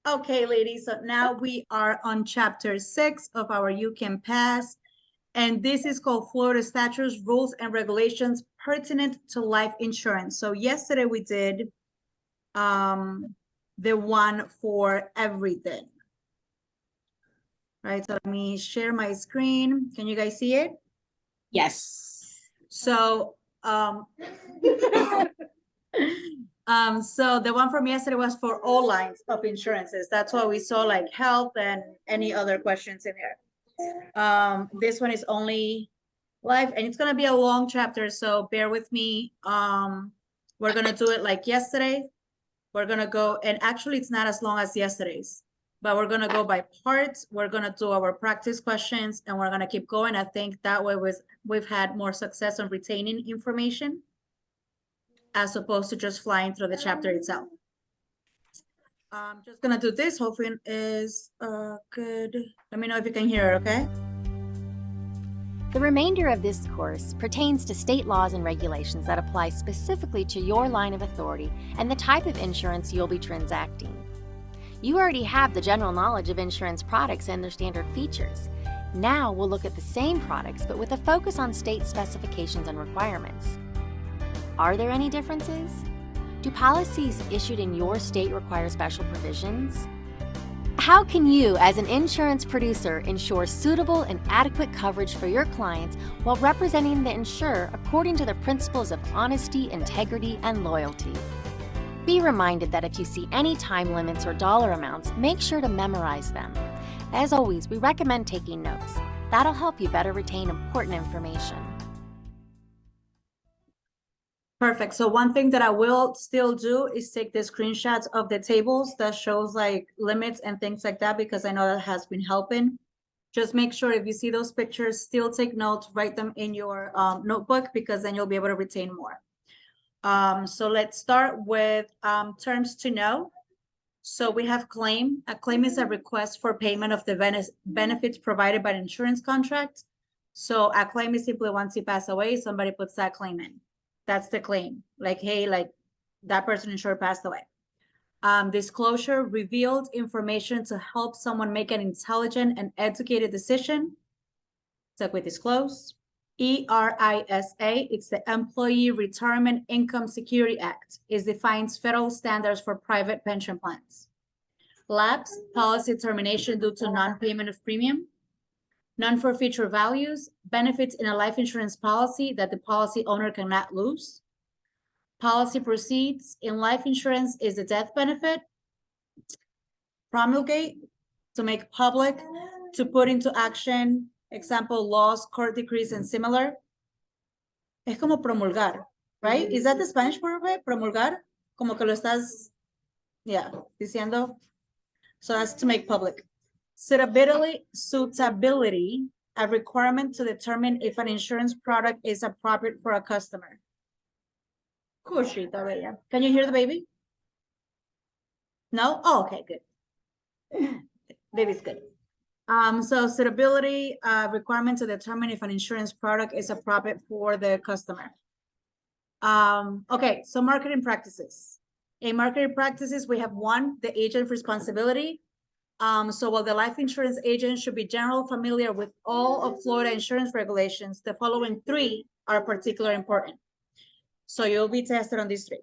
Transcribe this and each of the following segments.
Okay, ladies, so now we are on chapter 6 of our You Can Pass, and this is called Florida Statutes, Rules, and Regulations Pertinent to Life Insurance. So yesterday we did the one for everything. Right, so let me share my screen. Can you guys see it? Yes. So so the one from yesterday was for all lines of insurances. That's why we saw like health and any other questions in there. This one is only life, and it's gonna be a long chapter, so bear with me. We're gonna do it like yesterday. We're gonna go, and actually it's not as long as yesterday's, but we're gonna go by parts. We're gonna do our practice questions, and we're gonna keep going. I think that way we've had more success on retaining information as opposed to just flying through the chapter itself. I'm just gonna do this. Hopefully it is good. Let me know if you can hear it, okay? The remainder of this course pertains to state laws and regulations that apply specifically to your line of authority and the type of insurance you'll be transacting. You already have the general knowledge of insurance products and their standard features. Now we'll look at the same products but with a focus on state specifications and requirements. Are there any differences? Do policies issued in your state require special provisions? How can you, as an insurance producer, ensure suitable and adequate coverage for your clients while representing the insurer according to the principles of honesty, integrity, and loyalty? Be reminded that if you see any time limits or dollar amounts, make sure to memorize them. As always, we recommend taking notes. That'll help you better retain important information. Perfect. So one thing that I will still do is take the screenshots of the tables that shows like limits and things like that, because I know that has been helping. Just make sure if you see those pictures, still take notes, write them in your notebook, because then you'll be able to retain more. So let's start with terms to know. So we have claim. A claim is a request for payment of the benefits provided by an insurance contract. So a claim is simply once you pass away, somebody puts that claim in. That's the claim. Like, hey, like that person insured passed away. Disclosure, revealed information to help someone make an intelligent and educated decision. So we disclose. ERISA, it's the Employee Retirement Income Security Act. It defines federal standards for private pension plans. Lapse, policy termination due to non-payment of premium. Non-forfeiture values, benefits in a life insurance policy that the policy owner cannot lose. Policy proceeds in life insurance is the death benefit. Promulgate, to make public, to put into action, example, laws, court decrees, and similar. Es como promulgar, right? Is that the Spanish word, right? Promulgar? Como que lo estás, yeah, diciendo. So that's to make public. Suitability, a requirement to determine if an insurance product is appropriate for a customer. Cushita, bella. Can you hear the baby? No? Oh, okay, good. Baby's good. So suitability, requirement to determine if an insurance product is appropriate for the customer. Okay, so marketing practices. In marketing practices, we have one, the agent responsibility. So while the life insurance agent should be generally familiar with all of Florida insurance regulations, the following three are particularly important. So you'll be tested on these three.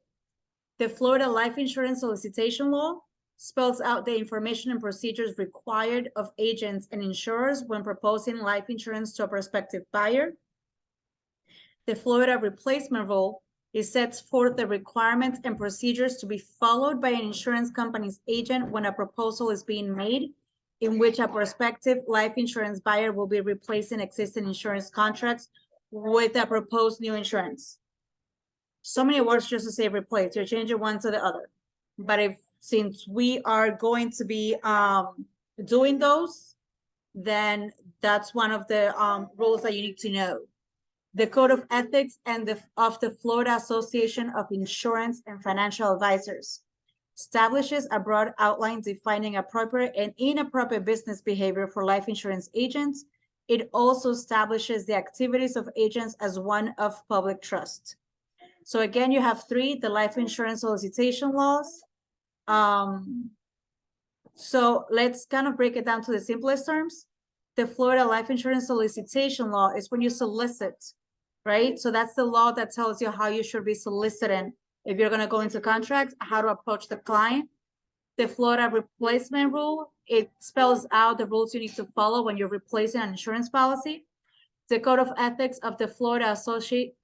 The Florida Life Insurance Solicitation Law spells out the information and procedures required of agents and insurers when proposing life insurance to a prospective buyer. The Florida Replacement Rule, it sets forth the requirements and procedures to be followed by an insurance company's agent when a proposal is being made in which a prospective life insurance buyer will be replacing existing insurance contracts with a proposed new insurance. So many words just to say replace, you're changing one to the other. But since we are going to be doing those, then that's one of the rules that you need to know. The Code of Ethics and of the Florida Association of Insurance and Financial Advisors establishes a broad outline defining appropriate and inappropriate business behavior for life insurance agents. It also establishes the activities of agents as one of public trust. So again, you have three, the life insurance solicitation laws, So let's kind of break it down to the simplest terms. The Florida life insurance solicitation law is when you solicit, right? So that's the law that tells you how you should be soliciting. If you're gonna go into contracts, how to approach the client. The Florida replacement rule, it spells out the rules you need to follow when you're replacing an insurance policy. The Code of Ethics of the Florida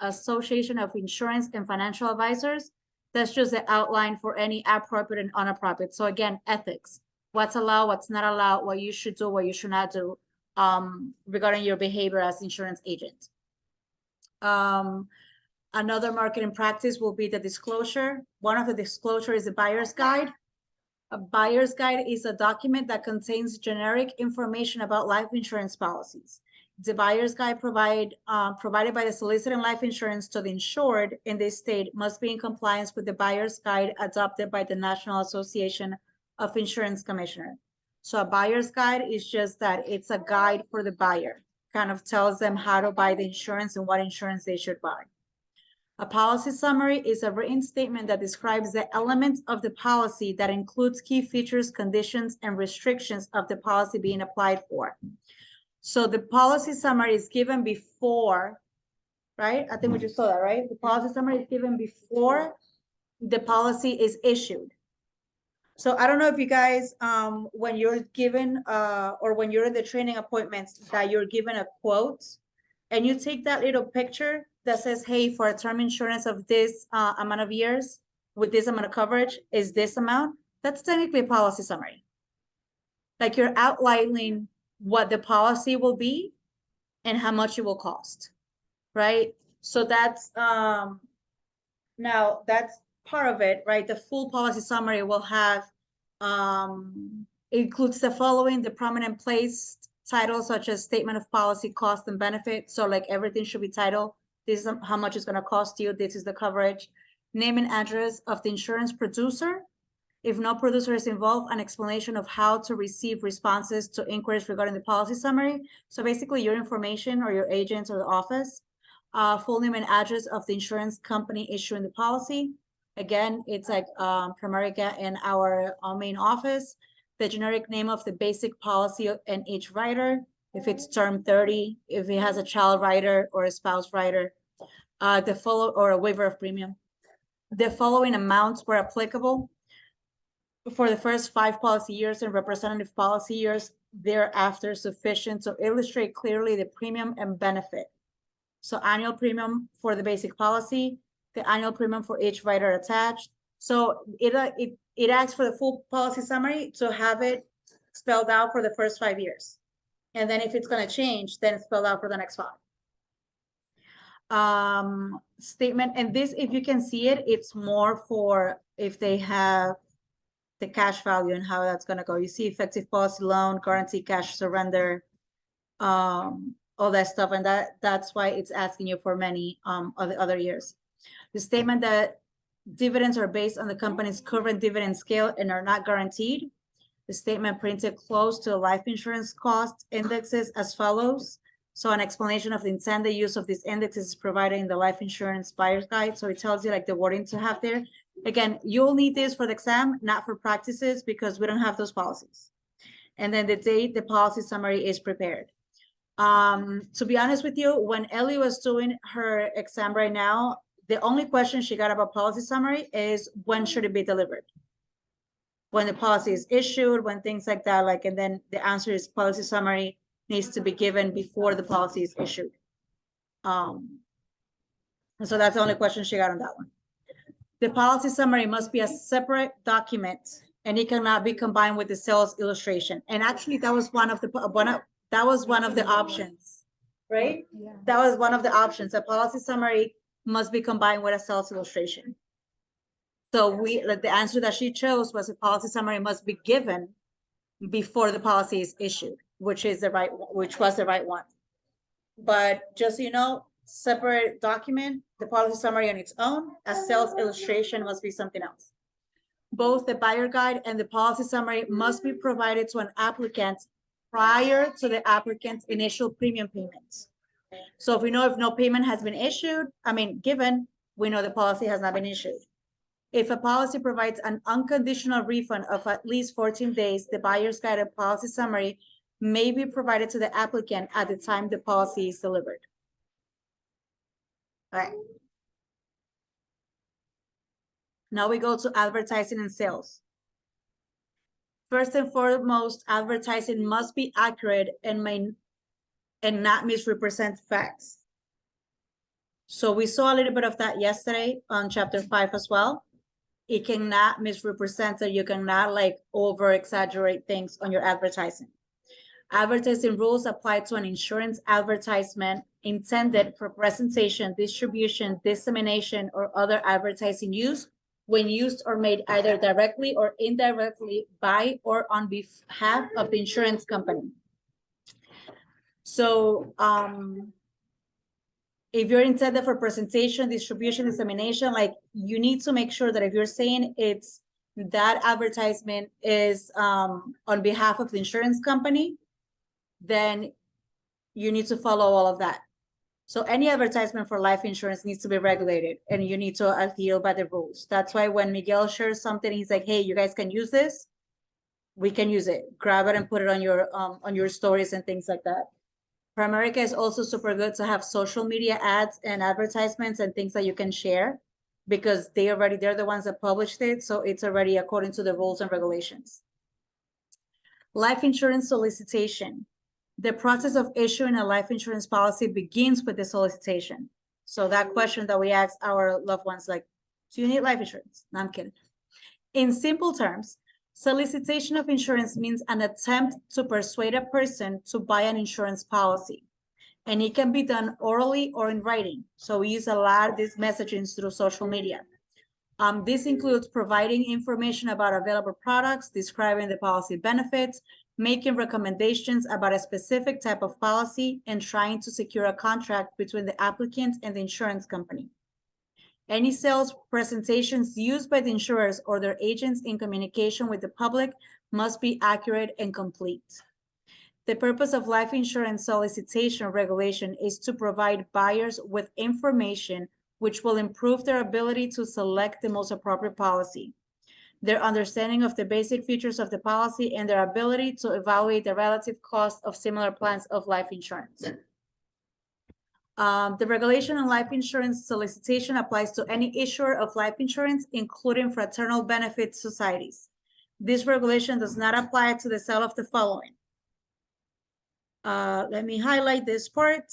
Association of Insurance and Financial Advisors. That's just the outline for any appropriate and inappropriate. So again, ethics, what's allowed, what's not allowed, what you should do, what you should not do, regarding your behavior as insurance agent. Another marketing practice will be the disclosure. One of the disclosure is the buyer's guide. A buyer's guide is a document that contains generic information about life insurance policies. The buyer's guide provided by the soliciting life insurance to the insured in this state must be in compliance with the buyer's guide adopted by the National Association of Insurance Commissioners. So a buyer's guide is just that, it's a guide for the buyer, kind of tells them how to buy the insurance and what insurance they should buy. A policy summary is a written statement that describes the elements of the policy that includes key features, conditions, and restrictions of the policy being applied for. So the policy summary is given before, right? I think we just saw that, right? The policy summary is given before the policy is issued. So I don't know if you guys, when you're given, or when you're in the training appointments, that you're given a quote, and you take that little picture that says, hey, for a term insurance of this amount of years, with this amount of coverage, is this amount? That's technically a policy summary. Like, you're outlining what the policy will be and how much it will cost, right? So that's, now that's part of it, right? The full policy summary will have, includes the following: the prominent placed titles such as statement of policy, cost, and benefit. So like everything should be titled. This is how much it's going to cost you. This is the coverage. Name and address of the insurance producer. If no producer is involved, an explanation of how to receive responses to inquiries regarding the policy summary. So basically your information, or your agents or the office. Full name and address of the insurance company issuing the policy. Again, it's like Primerica in our main office. The generic name of the basic policy and each rider, if it's term 30, if it has a child rider or a spouse rider, or a waiver of premium. The following amounts were applicable for the first 5 policy years and representative policy years thereafter, sufficient to illustrate clearly the premium and benefit. So annual premium for the basic policy, the annual premium for each rider attached. So it asks for the full policy summary to have it spelled out for the first 5 years. And then if it's going to change, then it's spelled out for the next 5. Statement, and this, if you can see it, it's more for if they have the cash value and how that's going to go. You see effective policy loan, guarantee cash surrender, all that stuff. And that's why it's asking you for many of the other years. The statement that dividends are based on the company's current dividend scale and are not guaranteed. The statement printed close to life insurance cost indexes as follows. So an explanation of the intended use of these indexes is provided in the life insurance buyer's guide. So it tells you like the wording to have there. Again, you'll need this for the exam, not for practices, because we don't have those policies. And then the date the policy summary is prepared. To be honest with you, when Ellie was doing her exam right now, the only question she got about policy summary is when should it be delivered? When the policy is issued, when things like that, like, and then the answer is policy summary needs to be given before the policy is issued. And so that's the only question she got on that one. The policy summary must be a separate document, and it cannot be combined with the sales illustration. And actually, that was one of the options, right? Yeah. That was one of the options. A policy summary must be combined with a sales illustration. So the answer that she chose was a policy summary must be given before the policy is issued, which was the right one. But just so you know, separate document, the policy summary on its own. A sales illustration must be something else. Both the buyer guide and the policy summary must be provided to an applicant prior to the applicant's initial premium payments. So if no payment has been given, we know the policy has not been issued. If a policy provides an unconditional refund of at least 14 days, the buyer's guide and policy summary may be provided to the applicant at the time the policy is delivered. All right. Now we go to advertising and sales. First and foremost, advertising must be accurate and not misrepresent facts. So we saw a little bit of that yesterday on chapter 5 as well. It cannot misrepresent, or you cannot like over exaggerate things on your advertising. Advertising rules apply to an insurance advertisement intended for presentation, distribution, dissemination, or other advertising use when used or made either directly or indirectly by or on behalf of the insurance company. So if you're intended for presentation, distribution, dissemination, like you need to make sure that if you're saying it's that advertisement is on behalf of the insurance company, then you need to follow all of that. So any advertisement for life insurance needs to be regulated, and you need to adhere by the rules. That's why when Miguel shares something, he's like, hey, you guys can use this. We can use it. Grab it and put it on your stories and things like that. Primerica is also super good to have social media ads and advertisements and things that you can share, because they're the ones that published it. So it's already according to the rules and regulations. Life insurance solicitation. The process of issuing a life insurance policy begins with the solicitation. So that question that we ask our loved ones, like, do you need life insurance? No, I'm kidding. In simple terms, solicitation of insurance means an attempt to persuade a person to buy an insurance policy. And it can be done orally or in writing. So we use a lot of these messaging through social media. This includes providing information about available products, describing the policy benefits, making recommendations about a specific type of policy, and trying to secure a contract between the applicant and the insurance company. Any sales presentations used by the insurers or their agents in communication with the public must be accurate and complete. The purpose of life insurance solicitation regulation is to provide buyers with information which will improve their ability to select the most appropriate policy, their understanding of the basic features of the policy, and their ability to evaluate the relative cost of similar plans of life insurance. The regulation on life insurance solicitation applies to any issuer of life insurance, including fraternal benefit societies. This regulation does not apply to the sale of the following. Let me highlight this part.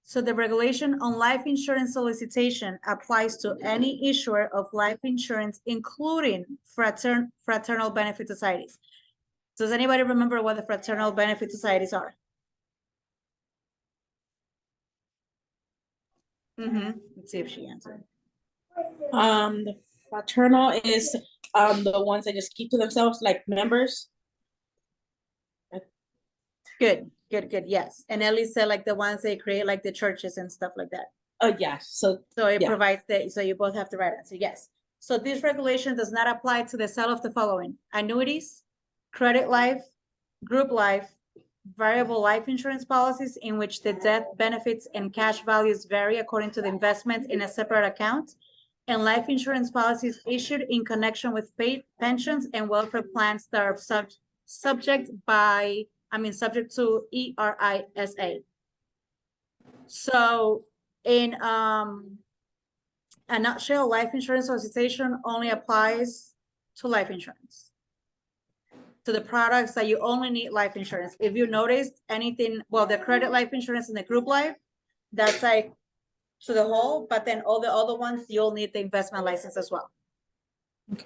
So the regulation on life insurance solicitation applies to any issuer of life insurance, including fraternal benefit societies. Does anybody remember what the fraternal benefit societies are? Let's see if she answered. The fraternal is the ones that just keep to themselves, like members. Good. Yes. And Ellie said like the ones they create, like the churches and stuff like that. Yeah. So it yeah. provides so you both have the right answer. Yes. So this regulation does not apply to the sale of the following: annuities, credit life, group life, variable life insurance policies in which the death benefits and cash values vary according to the investment in a separate account, and life insurance policies issued in connection with paid pensions and welfare plans that are subject to ERISA. So in a nutshell, life insurance solicitation only applies to life insurance, to the products that you only need life insurance. If you noticed anything, well, the credit life insurance and the group life, that's like to the whole, but then all the other ones, you'll need the investment license as well. Okay.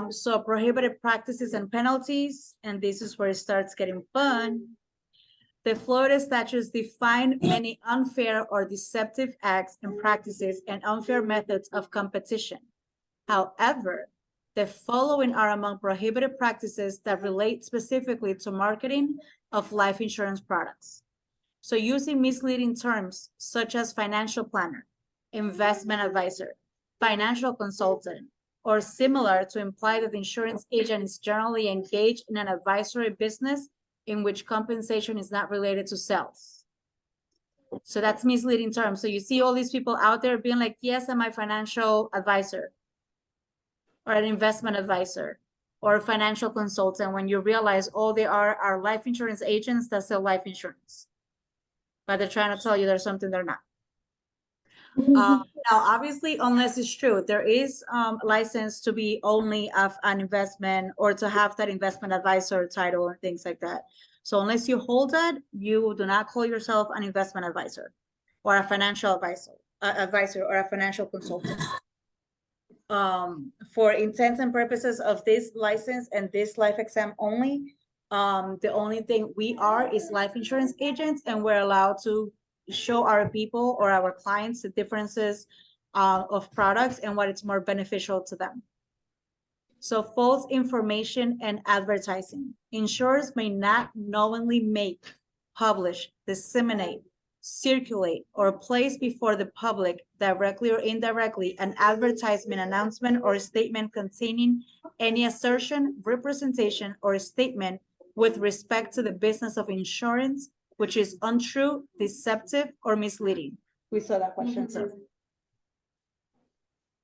So prohibited practices and penalties, and this is where it starts getting fun. The Florida statutes define many unfair or deceptive acts and practices and unfair methods of competition. However, the following are among prohibited practices that relate specifically to marketing of life insurance products. So using misleading terms such as financial planner, investment advisor, financial consultant, or similar to imply that the insurance agent is generally engaged in an advisory business in which compensation is not related to sales. So that's misleading term. So you see all these people out there being like, yes, I'm my financial advisor or an investment advisor or a financial consultant, when you realize all they are life insurance agents that sell life insurance. But they're trying to tell you there's something they're not. Now, obviously, unless it's true, there is license to be only of an investment or to have that investment advisor title and things like that. So unless you hold that, you do not call yourself an investment advisor or a financial advisor or a financial consultant. For intents and purposes of this license and this life exam only, the only thing we are is life insurance agents, and we're allowed to show our people or our clients the differences of products and what is more beneficial to them. So false information and advertising. Insurers may not knowingly make, publish, disseminate, circulate, or place before the public, directly or indirectly, an advertisement, announcement, or statement containing any assertion, representation, or statement with respect to the business of insurance, which is untrue, deceptive, or misleading. We saw that question, so.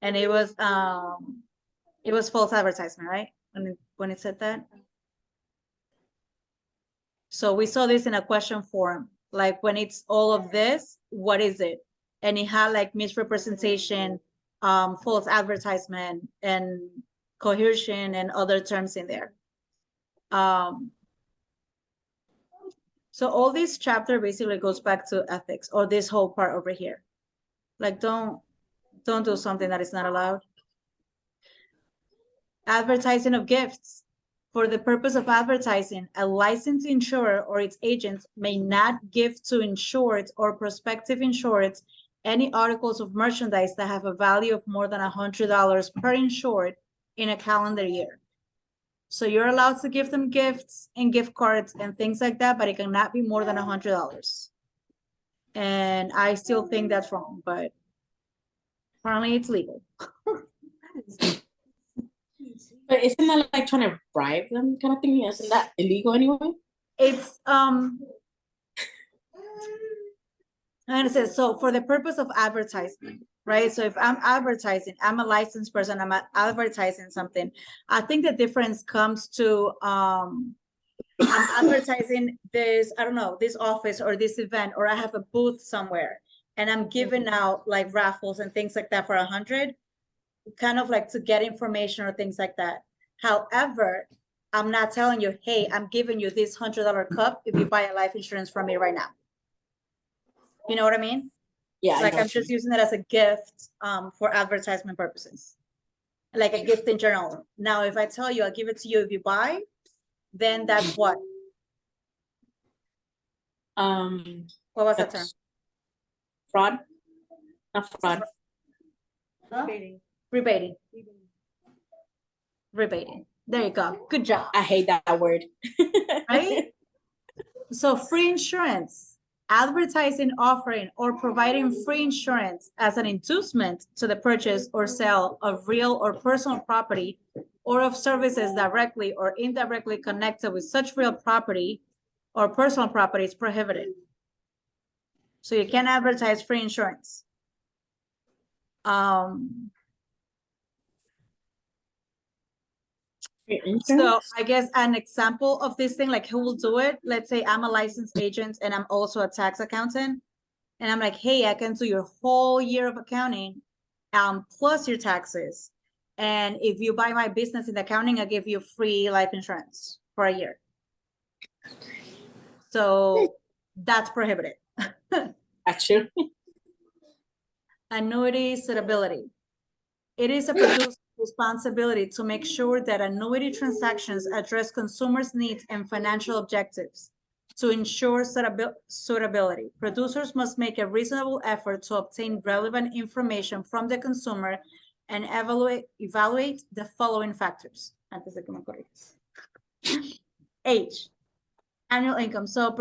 And it was false advertisement, right? When it said that. So we saw this in a question form, like when it's all of this, what is it? And it had like misrepresentation, false advertisement, and coercion, and other terms in there. So all this chapter basically goes back to ethics, or this whole part over here. Like don't do something that is not allowed. Advertising of gifts. For the purpose of advertising, a licensed insurer or its agents may not give to insured or prospective insured any articles of merchandise that have a value of more than $100 per insured in a calendar year. So you're allowed to give them gifts and gift cards and things like that, but it cannot be more than $100. And I still think that's wrong, but apparently it's legal. But isn't that like trying to bribe them kind of thing? Isn't that illegal anyway? It's I understand. So for the purpose of advertisement, right? So if I'm advertising, I'm a licensed person, I'm advertising something. I think the difference comes to I'm advertising this, I don't know, this office or this event, or I have a booth somewhere, and I'm giving out like raffles and things like that for 100, kind of like to get information or things like that. However, I'm not telling you, hey, I'm giving you this $100 cup if you buy a life insurance from me right now. You know what I mean? Yeah. Like I'm just using it as a gift for advertisement purposes, like a gift in general. Now, if I tell you I'll give it to you if you buy, then that's what? What was that term? Fraud? Not fraud. Rebating. There you go. Good job. I hate that word. Right? So free insurance, advertising, offering, or providing free insurance as an inducement to the purchase or sale of real or personal property, or of services directly or indirectly connected with such real property or personal property is prohibited. So you can't advertise free insurance. So I guess an example of this thing, like who will do it? Let's say I'm a licensed agent and I'm also a tax accountant. And I'm like, hey, I can do your whole year of accounting plus your taxes. And if you buy my business in accounting, I give you free life insurance for a year. So that's prohibited. That's true. Annuity suitability. It is a producer's responsibility to make sure that annuity transactions address consumers' needs and financial objectives. To ensure suitability, producers must make a reasonable effort to obtain relevant information from the consumer and evaluate the following factors. Age, annual income. So,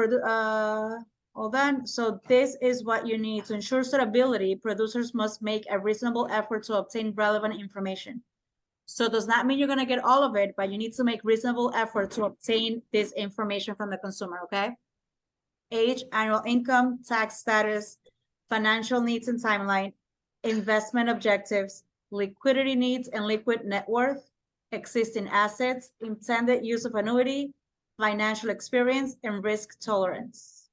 hold on. So this is what you need to ensure suitability. Producers must make a reasonable effort to obtain relevant information. So it does not mean you're going to get all of it, but you need to make reasonable effort to obtain this information from the consumer, okay? age, annual income, tax status, financial needs and timeline, investment objectives, liquidity needs and liquid net worth, existing assets, intended use of annuity, financial experience, and risk tolerance.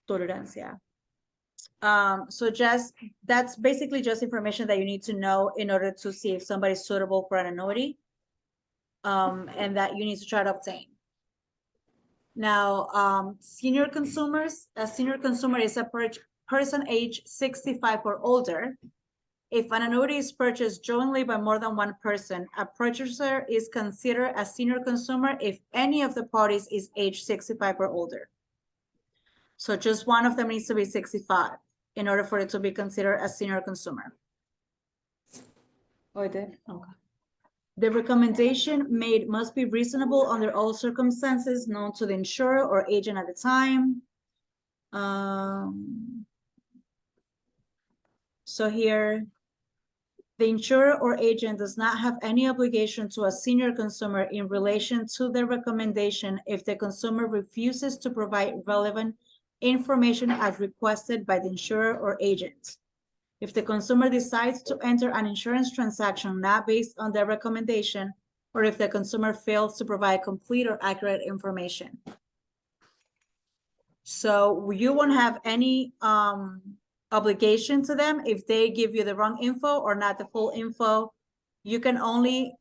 Tolerance, yeah. So that's basically just information that you need to know in order to see if somebody's suitable for an annuity. And that you need to try to obtain. Now, senior consumers, a senior consumer is a person age 65 or older. If an annuity is purchased jointly by more than one person, a purchaser is considered a senior consumer if any of the parties is age 65 or older. So just one of them needs to be 65 in order for it to be considered a senior consumer. Oh, it did? Okay. The recommendation made must be reasonable under all circumstances known to the insurer or agent at the time. So here, the insurer or agent does not have any obligation to a senior consumer in relation to the recommendation if the consumer refuses to provide relevant information as requested by the insurer or agent. If the consumer decides to enter an insurance transaction not based on their recommendation, or if the consumer fails to provide complete or accurate information. So you won't have any obligation to them if they give you the wrong info or not the full info. You can only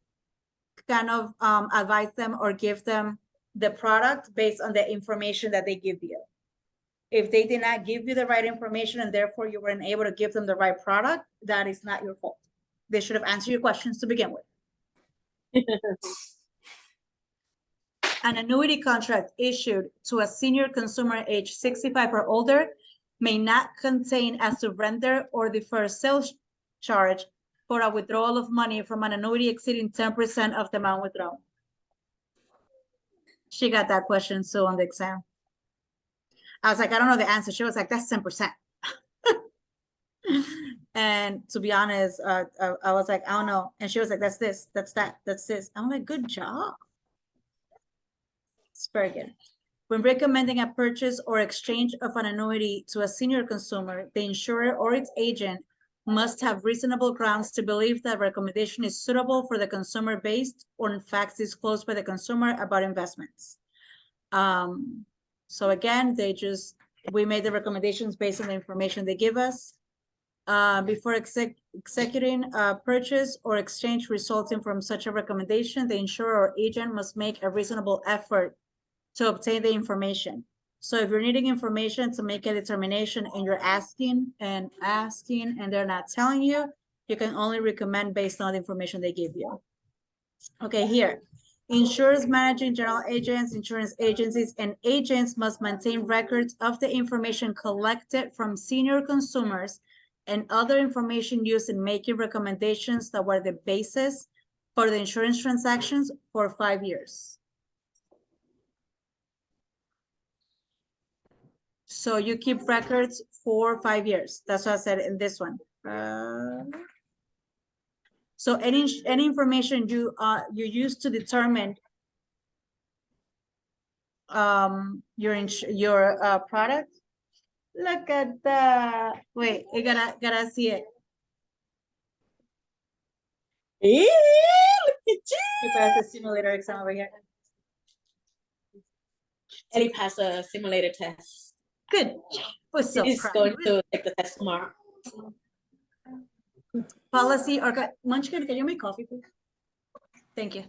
kind of advise them or give them the product based on the information that they give you. If they did not give you the right information and therefore you weren't able to give them the right product, that is not your fault. They should have answered your questions to begin with. An annuity contract issued to a senior consumer age 65 or older may not contain a surrender or deferred sales charge for a withdrawal of money from an annuity exceeding 10% of the amount withdrawn. She got that question so on the exam. I was like, I don't know the answer. She was like, that's 10%. And to be honest, I was like, I don't know. And she was like, that's this, that's that, that's this. I'm like, good job. It's very good. When recommending a purchase or exchange of an annuity to a senior consumer, the insurer or its agent must have reasonable grounds to believe that recommendation is suitable for the consumer based on facts disclosed by the consumer about investments. So again, we made the recommendations based on the information they give us. Before executing a purchase or exchange resulting from such a recommendation, the insurer or agent must make a reasonable effort to obtain the information. So if you're needing information to make a determination and you're asking and they're not telling you, you can only recommend based on the information they give you. Okay, here. Insurers, managing general agents, insurance agencies, and agents must maintain records of the information collected from senior consumers and other information used in making recommendations that were the basis for the insurance transactions for 5 years. So you keep records for 5 years. That's what I said in this one. So any information you use to determine your product. Look at that. Wait, I gotta see it. Hey, look at you. You passed the simulator exam over here. Eddie passed a simulator test. Good. Was so He's proud. going to take the test tomorrow. Policy or Munchkin, can you make coffee, please? Thank you.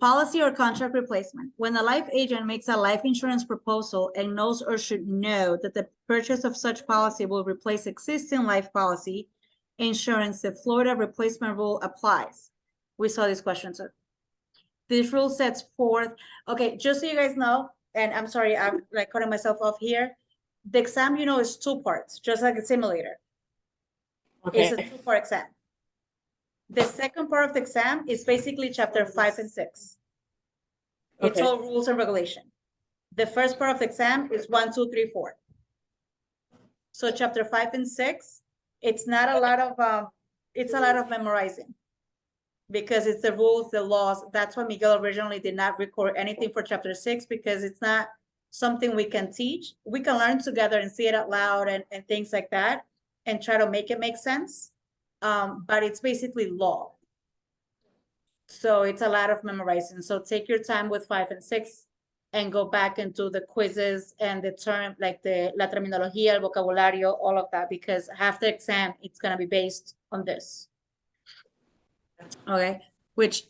Policy or contract replacement. When a life agent makes a life insurance proposal and knows or should know that the purchase of such policy will replace existing life policy insurance, the Florida replacement rule applies. We saw this question, sir. This rule sets forth, okay, just so you guys know, and I'm sorry, I'm like cutting myself off here. The exam, you know, is 2 parts, just like a simulator. Okay. It's a 2-part exam. The second part of the exam is basically chapter 5 and 6. It's Okay. all rules and regulation. The first part of the exam is 1, 2, 3, 4. So chapter 5 and 6, it's not a lot of, it's a lot of memorizing because it's the rules, the laws. That's why Miguel originally did not record anything for chapter 6 because it's not something we can teach. We can learn together and say it out loud and things like that, and try to make it make sense. But it's basically law. So it's a lot of memorizing. So take your time with 5 and 6 and go back and do the quizzes and the term, like la terminología, el vocabulario, all of that, because half the exam, it's going to be based on this. Okay, which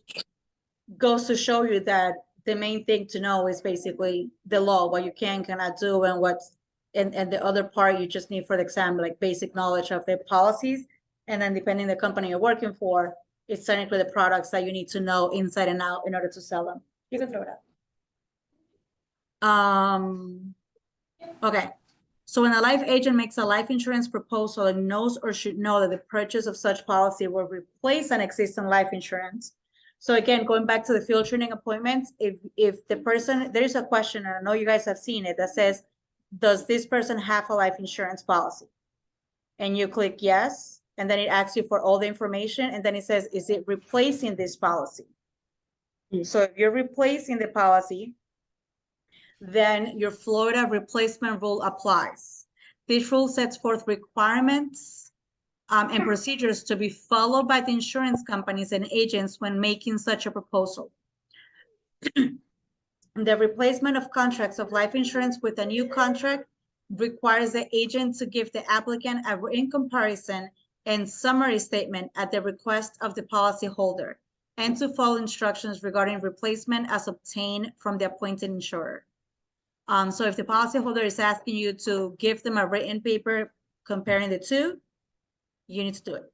goes to show you that the main thing to know is basically the law, what you can, cannot do, and what's, and the other part you just need for the exam, like basic knowledge of the policies. And then depending the company you're working for, it's technically the products that you need to know inside and out in order to sell them. You can throw it out. Okay. So when a life agent makes a life insurance proposal and knows or should know that the purchase of such policy will replace an existing life insurance. So again, going back to the field training appointments, if the person, there is a question, and I know you guys have seen it, that says, does this person have a life insurance policy? And you click yes, and then it asks you for all the information, and then it says, is it replacing this policy? So if you're replacing the policy, then your Florida replacement rule applies. This rule sets forth requirements and procedures to be followed by the insurance companies and agents when making such a proposal. The replacement of contracts of life insurance with a new contract requires the agent to give the applicant a written comparison and summary statement at the request of the policyholder, and to follow instructions regarding replacement as obtained from the appointed insurer. So if the policyholder is asking you to give them a written paper comparing the two, you need to do it.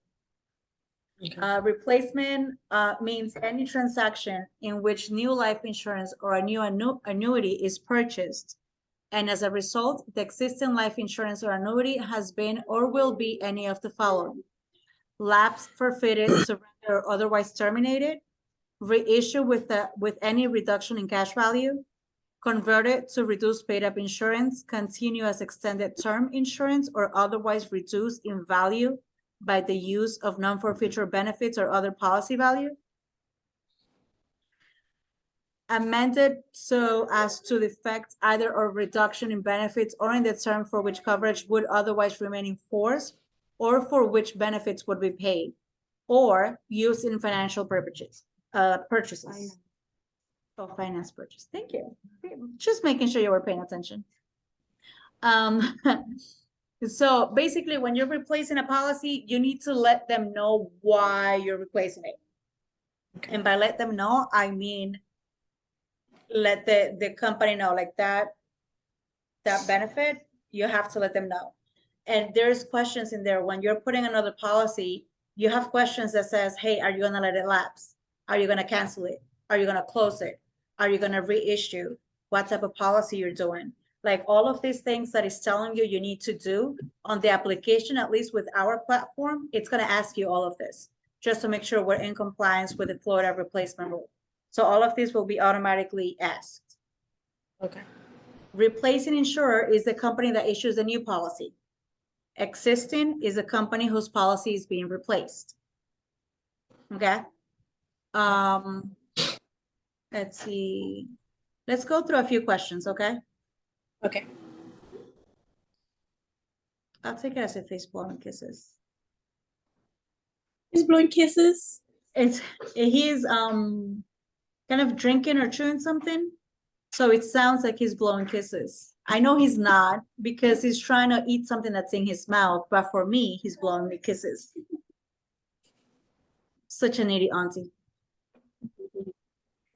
Okay. Replacement means any transaction in which new life insurance or a new annuity is purchased, and as a result, the existing life insurance or annuity has been or will be any of the following: lapsed, forfeited, surrendered, or otherwise terminated, reissue with any reduction in cash value, converted to reduced paid-up insurance, continue as extended term insurance, or otherwise reduced in value by the use of non-forfeiture benefits or other policy value. Amended so as to effect either a reduction in benefits or in the term for which coverage would otherwise remain in force, or for which benefits would be paid, or used in financial purchases. Oh, finance purchase. Thank you. Just making sure you were paying attention. So basically, when you're replacing a policy, you need to let them know why you're replacing it. Okay. And by let them know, I mean, let the company know, like that benefit, you have to let them know. And there's questions in there. When you're putting another policy, you have questions that says, hey, are you going to let it lapse? Are you going to cancel it? Are you going to close it? Are you going to reissue? What type of policy you're doing? Like all of these things that is telling you need to do on the application, at least with our platform, it's going to ask you all of this just to make sure we're in compliance with the Florida replacement rule. So all of this will be automatically asked. Okay. Replacing insurer is the company that issues a new policy. Existing is a company whose policy is being replaced. Okay. Let's see. Let's go through a few questions, okay? Okay. I'll take it as if he's blowing kisses. He's blowing kisses? He's kind of drinking or chewing something. So it sounds like he's blowing kisses. I know he's not, because he's trying to eat something that's in his mouth, but for me, he's blowing me kisses. Such a needy auntie.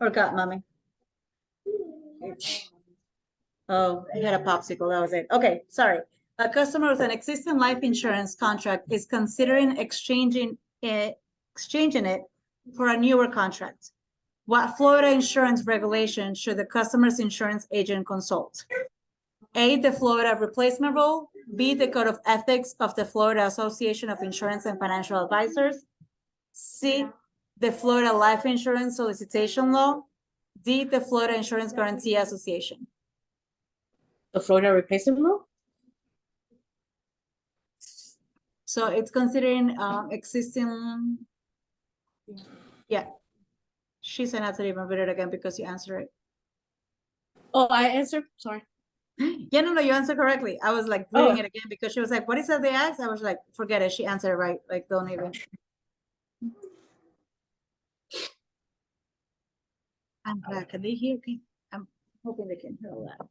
Or got mommy. Oh, he had a popsicle, that was it. Okay, sorry. A customer with an existing life insurance contract is considering exchanging it for a newer contract. What Florida insurance regulation should the customer's insurance agent consult? A, the Florida replacement rule. B, the code of ethics of the Florida Association of Insurance and Financial Advisors. C, the Florida Life Insurance Solicitation Law. D, the Florida Insurance Guarantee Association. The Florida replacement rule? So it's considering existing. Yeah. She said not to even read it again because you answered it. Oh, I answered. Sorry. Yeah, no, you answered correctly. I was like reading it again because she was like, what is that they asked? I was like, forget it. She answered it right. Like, don't even. I'm glad. Can they hear? I'm hoping they can hear all that.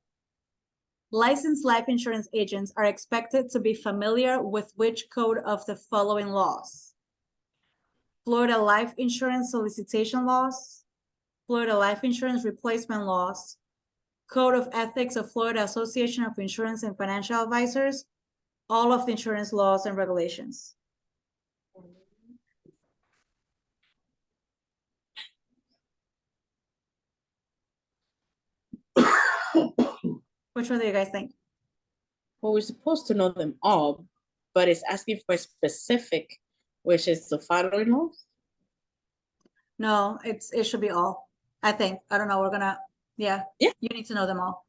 Licensed life insurance agents are expected to be familiar with which code of the following laws? Florida life insurance solicitation laws, Florida life insurance replacement laws, Code of Ethics of Florida Association of Insurance and Financial Advisors, all of the insurance laws and regulations. Which one do you guys think? Well, we're supposed to know them all, but it's asking for a specific, which is the following laws. No, it should be all. I think. I don't know. We're gonna, yeah. Yeah. You need to know them all.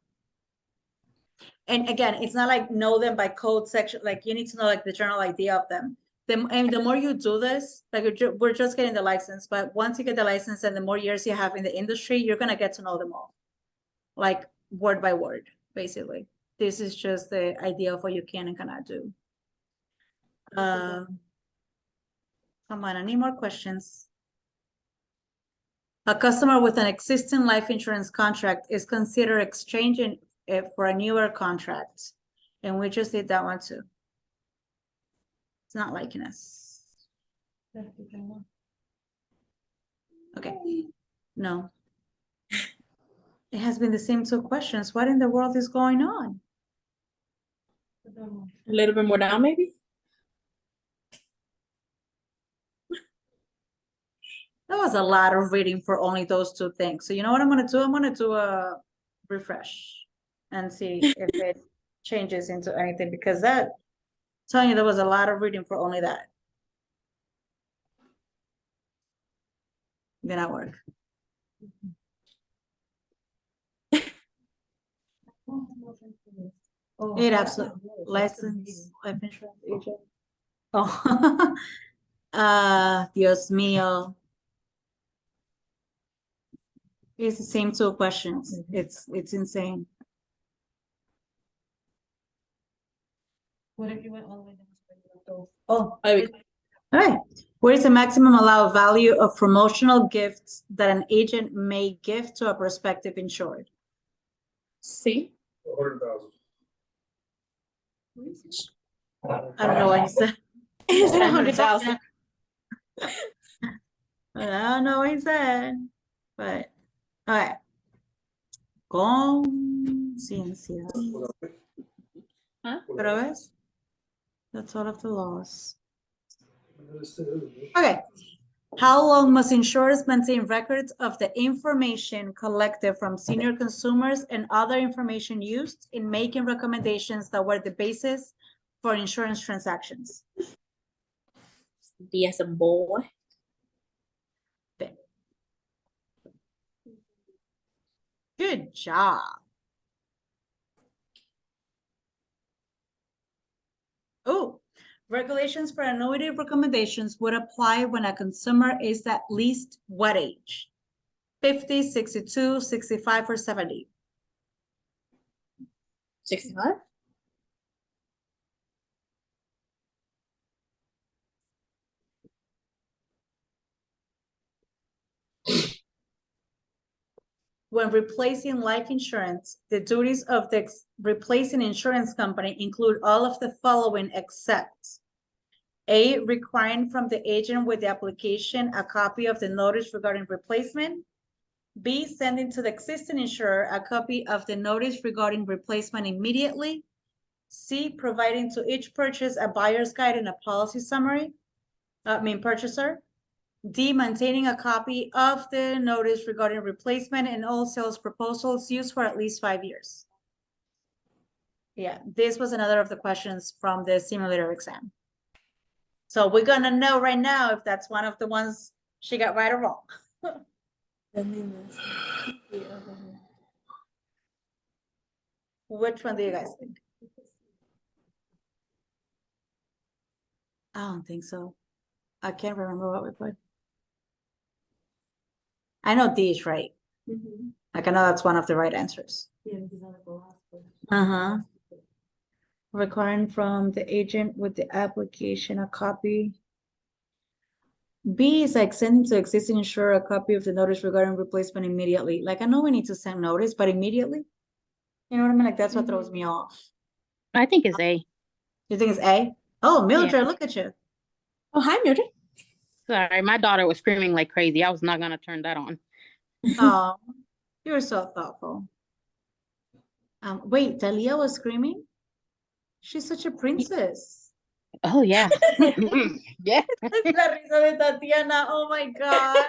And again, it's not like know them by code section. Like you need to know like the general idea of them. And the more you do this, like we're just getting the license, but once you get the license and the more years you have in the industry, you're gonna get to know them all, like word by word, basically. This is just the idea of what you can and cannot do. Come on, I need more questions. A customer with an existing life insurance contract is considered exchanging it for a newer contract. And we just did that one too. It's not liking us. Okay, no. It has been the same two questions. What in the world is going on? A little bit more down, maybe. That was a lot of reading for only those two things. So you know what I'm gonna do? I'm gonna do a refresh and see if it changes into anything because that, telling you there was a lot of reading for only that. Did not work. It absolutely licensed life insurance agent. Oh, Dios mío. It's the same two questions. It's insane. What if you went all the way down? Oh, Okay. all right. What is the maximum allowed value of promotional gifts that an agent may give to a prospective insured? See, 100,000. I don't know what he said. it's 100,000. I don't know what he said, but all right. Conciencia. Huh? Pero ves? That's all of the laws. Okay. How long must insurers maintain records of the information collected from senior consumers and other information used in making recommendations that were the basis for insurance transactions? Be as a boy. Good job. Oh, regulations for annuity recommendations would apply when a consumer is at least what age? 50, 62, 65, or 70? 65. When replacing life insurance, the duties of the replacing insurance company include all of the following except A, requiring from the agent with the application a copy of the notice regarding replacement. B, sending to the existing insurer a copy of the notice regarding replacement immediately. C, providing to each purchase a buyer's guide and a policy summary, purchaser. D, maintaining a copy of the notice regarding replacement and all sales proposals used for at least 5 years. Yeah, this was another of the questions from the simulator exam. So we're gonna know right now if that's one of the ones she got right or wrong. Which one do you guys think? I don't think so. I can't remember what we put. I know D is right. Like I know that's one of the right answers. Uh-huh. Requiring from the agent with the application a copy. B is like sending to existing insurer a copy of the notice regarding replacement immediately. Like, I know we need to send notice, but immediately? You know what I mean? Like, that's what throws me off. I think it's A. You think it's A? Oh, Yeah. Mildred, look at you. Oh, hi, Mildred. Sorry, my daughter was screaming like crazy. I was not gonna turn that on. Oh, you're so thoughtful. Wait, Talia was screaming? She's such a princess. Oh yeah. Yeah. La risa de Tatiana, oh my God.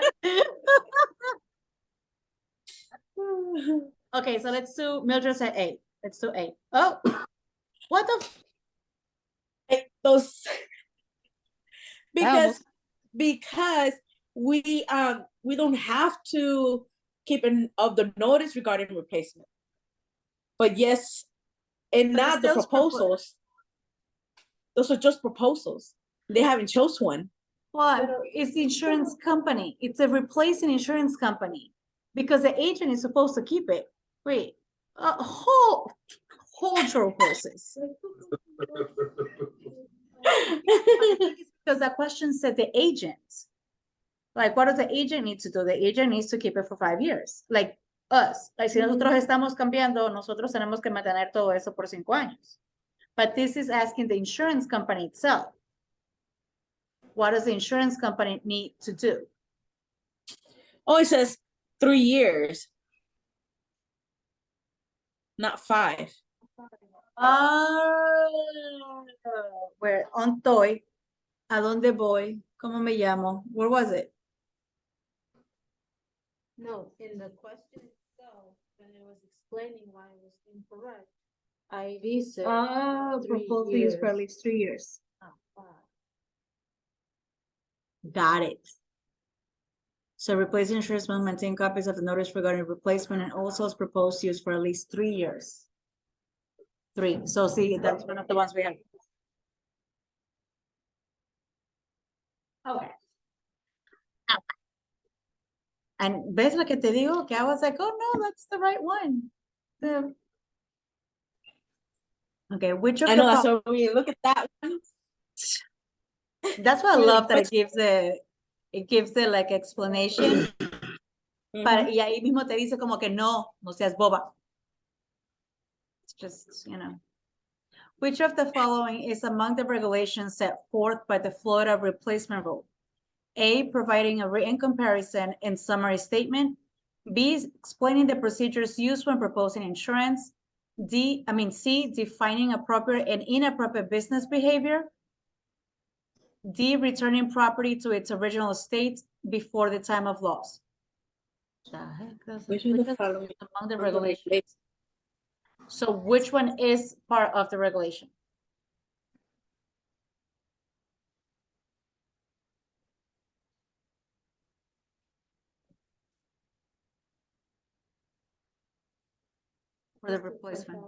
Okay, so let's do, Mildred said A. Let's do A. Oh, what the? Those Almost. because we don't have to keep an of the notice regarding replacement. But yes, and But not the still proposals. Those are just proposals. They haven't chose one. What? It's the insurance company. It's a replacing insurance company because the agent is supposed to keep it. Wait, hold your horses. Because that question said the agent. Like, what does the agent need to do? The agent needs to keep it for 5 years. Like us. Like, si nosotros estamos cambiando, nosotros tenemos que mantener todo eso por 5 años. But this is asking the insurance company itself. What does the insurance company need to do? Oh, it says 3 years, not 5. Where on toy, a dónde voy, cómo me llamo, where was it? No, in the question itself, when it was explaining why it was incorrect, IV said. Oh, 3 proposed to use for at years. least 3 years. not 5. Got it. So replacing insurance will maintain copies of the notice regarding replacement and also is proposed to use for at least 3 years. 3. So see, that's one of the ones we have. Okay. And ves lo que te digo, que I was like, oh no, that's the right one. Okay, which of I the know, that's why we look at that one. That's why I Really love that quick. it gives the like explanation. Mhm. Y ahí mismo te dice como que no seas boba. It's just, you know. Which of the following is among the regulations set forth by the Florida replacement rule? A, providing a written comparison and summary statement. B, explaining the procedures used when proposing insurance. C, defining appropriate and inappropriate business behavior. D, returning property to its original state before the time of loss. The heck does Which it- of the which is following among the are the regulations? So which one is part of the regulation? For the replacement.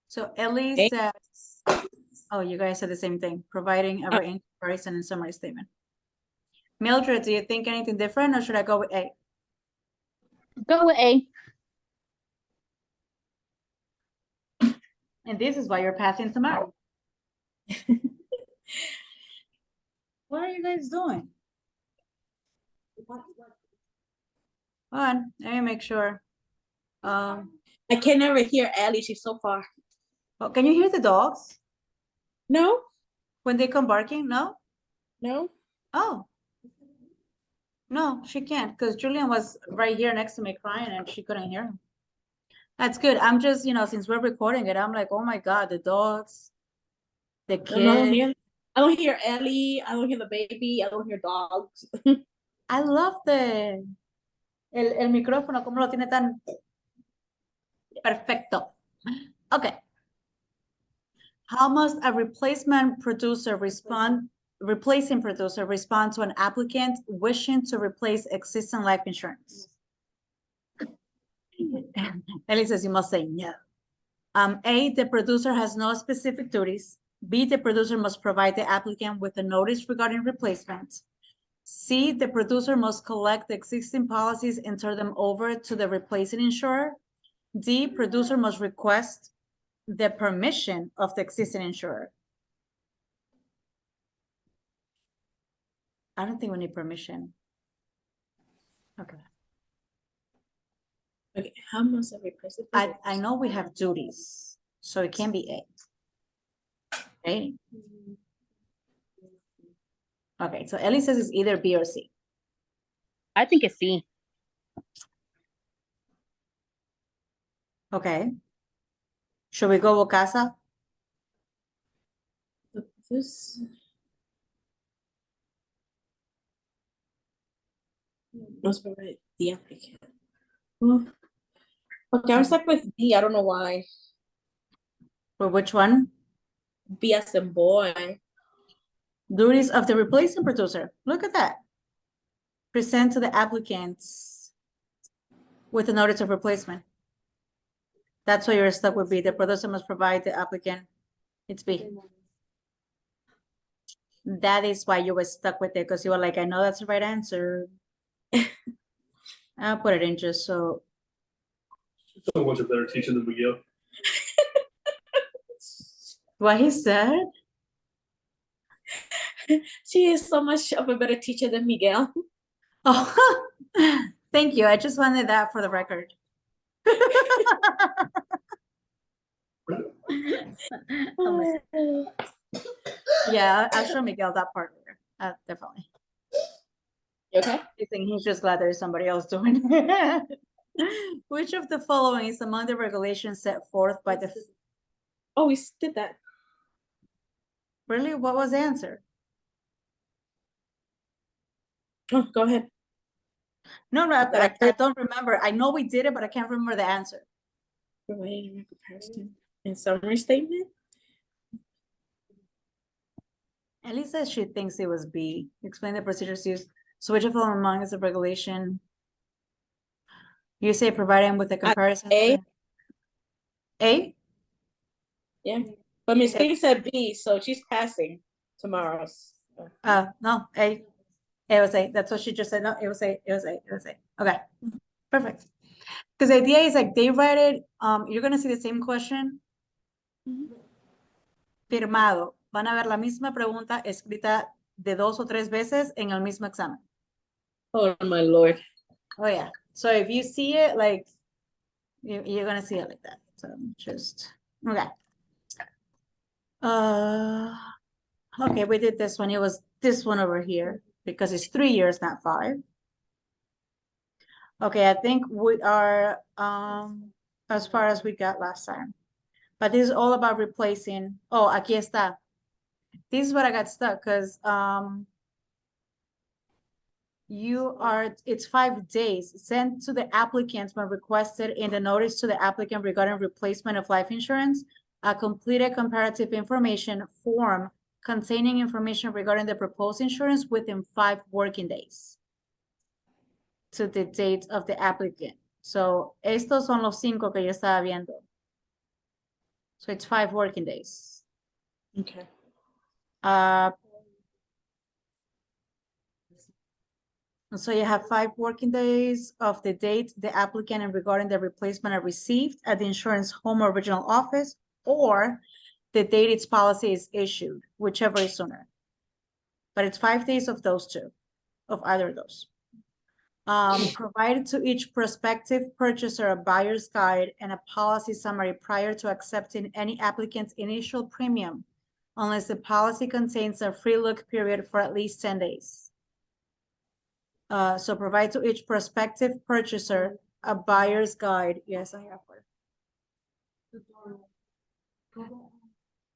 So Ellie A. says, oh, you guys said the same thing, providing a written comparison and summary statement. Mildred, do you think anything different or should I go with A? Go with A. And this is why you're passing to Mark. What are you guys doing? Hold on, let me make sure. I can never hear Ellie, she's so far. Oh, can you hear the dogs No, when they come barking? No? no. Oh. No, she can't because Julian was right here next to me crying and she couldn't hear him. That's good. I'm just, since we're recording it, I'm like, oh my God, the dogs, the No, I don't kids. hear. I don't hear Ellie. I don't hear the baby. I don't hear dogs. I love el micrófono, como lo tiene tan perfecto. Okay. How must a replacing producer respond to an applicant wishing to replace existing life insurance? Ellie says you must say no. A, the producer has no specific duties. B, the producer must provide the applicant with a notice regarding replacement. C, the producer must collect the existing policies and turn them over to the replacing insurer. D, producer must request the permission of the existing insurer. I don't think we need permission. Okay. Okay, how must I replace it? I know we have duties, so it can be A. Okay. Okay, so Ellie says it's either B or C. I think it's C. Okay. Should we go with Casa? This must provide the applicant. Oh. Okay, I'm stuck with D. I don't know why. For which one? B as in boy. Duties of the replacing producer. Look at that. Present to the applicants with a notice of replacement. That's why you're stuck with B. The producer must provide the applicant. It's B. That is why you were stuck with it, because you were like, I know that's the right answer. I'll put it in just so. So much a better teacher than Miguel. What he said? She is so much of a better teacher than Miguel. Oh, thank you. I just wanted that for the record. Yeah, I'll show Miguel that part later. Definitely. Okay. I think he's just glad there's somebody else doing it. Which of the following is among the regulations set forth by the... Oh, we did that. Really? What was the answer? Oh, go ahead. No, I don't remember. I know we did it, but I can't remember the answer. Providing a comparison and summary statement. Ellie says she thinks it was B. Explain the procedures used. So which of them among is a regulation? You say providing with a comparison. A. A? Yeah. But Miss King said B, so she's passing tomorrow's. No, A. It was A. That's what she just said. No, it was A. It was A. It was A. Okay. Perfect. Because the idea is like they write it, you're gonna see the same question. Firmado. Van a ver la misma pregunta escrita de 2 o 3 veces en el mismo examen. Oh my Lord. Oh yeah. So if you see it, like you're gonna see it like that. So just okay. Okay, we did this one. It was this one over here because it's 3 years, not 5. Okay, I think we are as far as we got last time. But this is all about replacing. Oh, aquí está. This is what I got stuck because it's 5 days sent to the applicants when requested in the notice to the applicant regarding replacement of life insurance, a completed comparative information form containing information regarding the proposed insurance within 5 working days to the date of the applicant. So estos son los 5 que yo estaba viendo. So it's 5 working days. Okay. So you have 5 working days of the date the applicant and regarding the replacement are received at the insurance home or original office, or the date its policy is issued, whichever is sooner. But it's 5 days of those two, of either of those. Provided to each prospective purchaser a buyer's guide and a policy summary prior to accepting any applicant's initial premium, unless the policy contains a free look period for at least 10 days. So provide to each prospective purchaser a buyer's guide. Yes, I have one.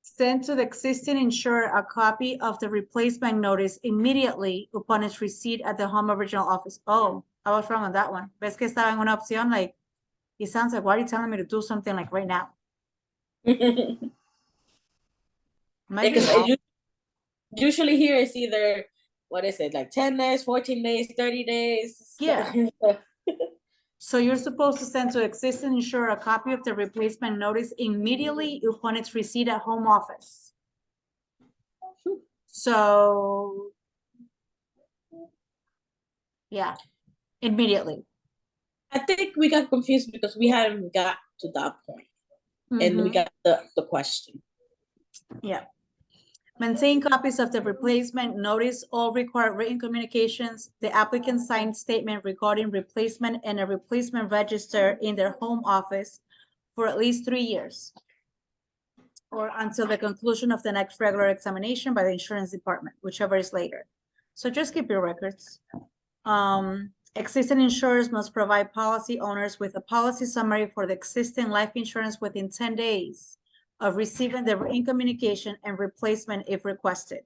Send to the existing insurer a copy of the replacement notice immediately upon its receipt at the home original office. Oh, I was wrong on that one. Ves que estaba en una opción, like, it sounds like, why are you telling me to do something like right now? Usually here it's either, what is it, like 10 days, 14 days, 30 days? Yeah. So you're supposed to send to existing insurer a copy of the replacement notice immediately upon its receipt at home office. So Yeah, immediately. I think we got confused because we hadn't got to that point, and we Mhm. got the question. Yeah. Maintain copies of the replacement notice, all required written communications, the applicant signed statement regarding replacement and a replacement register in their home office for at least 3 years, or until the conclusion of the next regular examination by the insurance department, whichever is later. So just keep your records. Existing insurers must provide policy owners with a policy summary for the existing life insurance within 10 days of receiving the written communication and replacement if requested.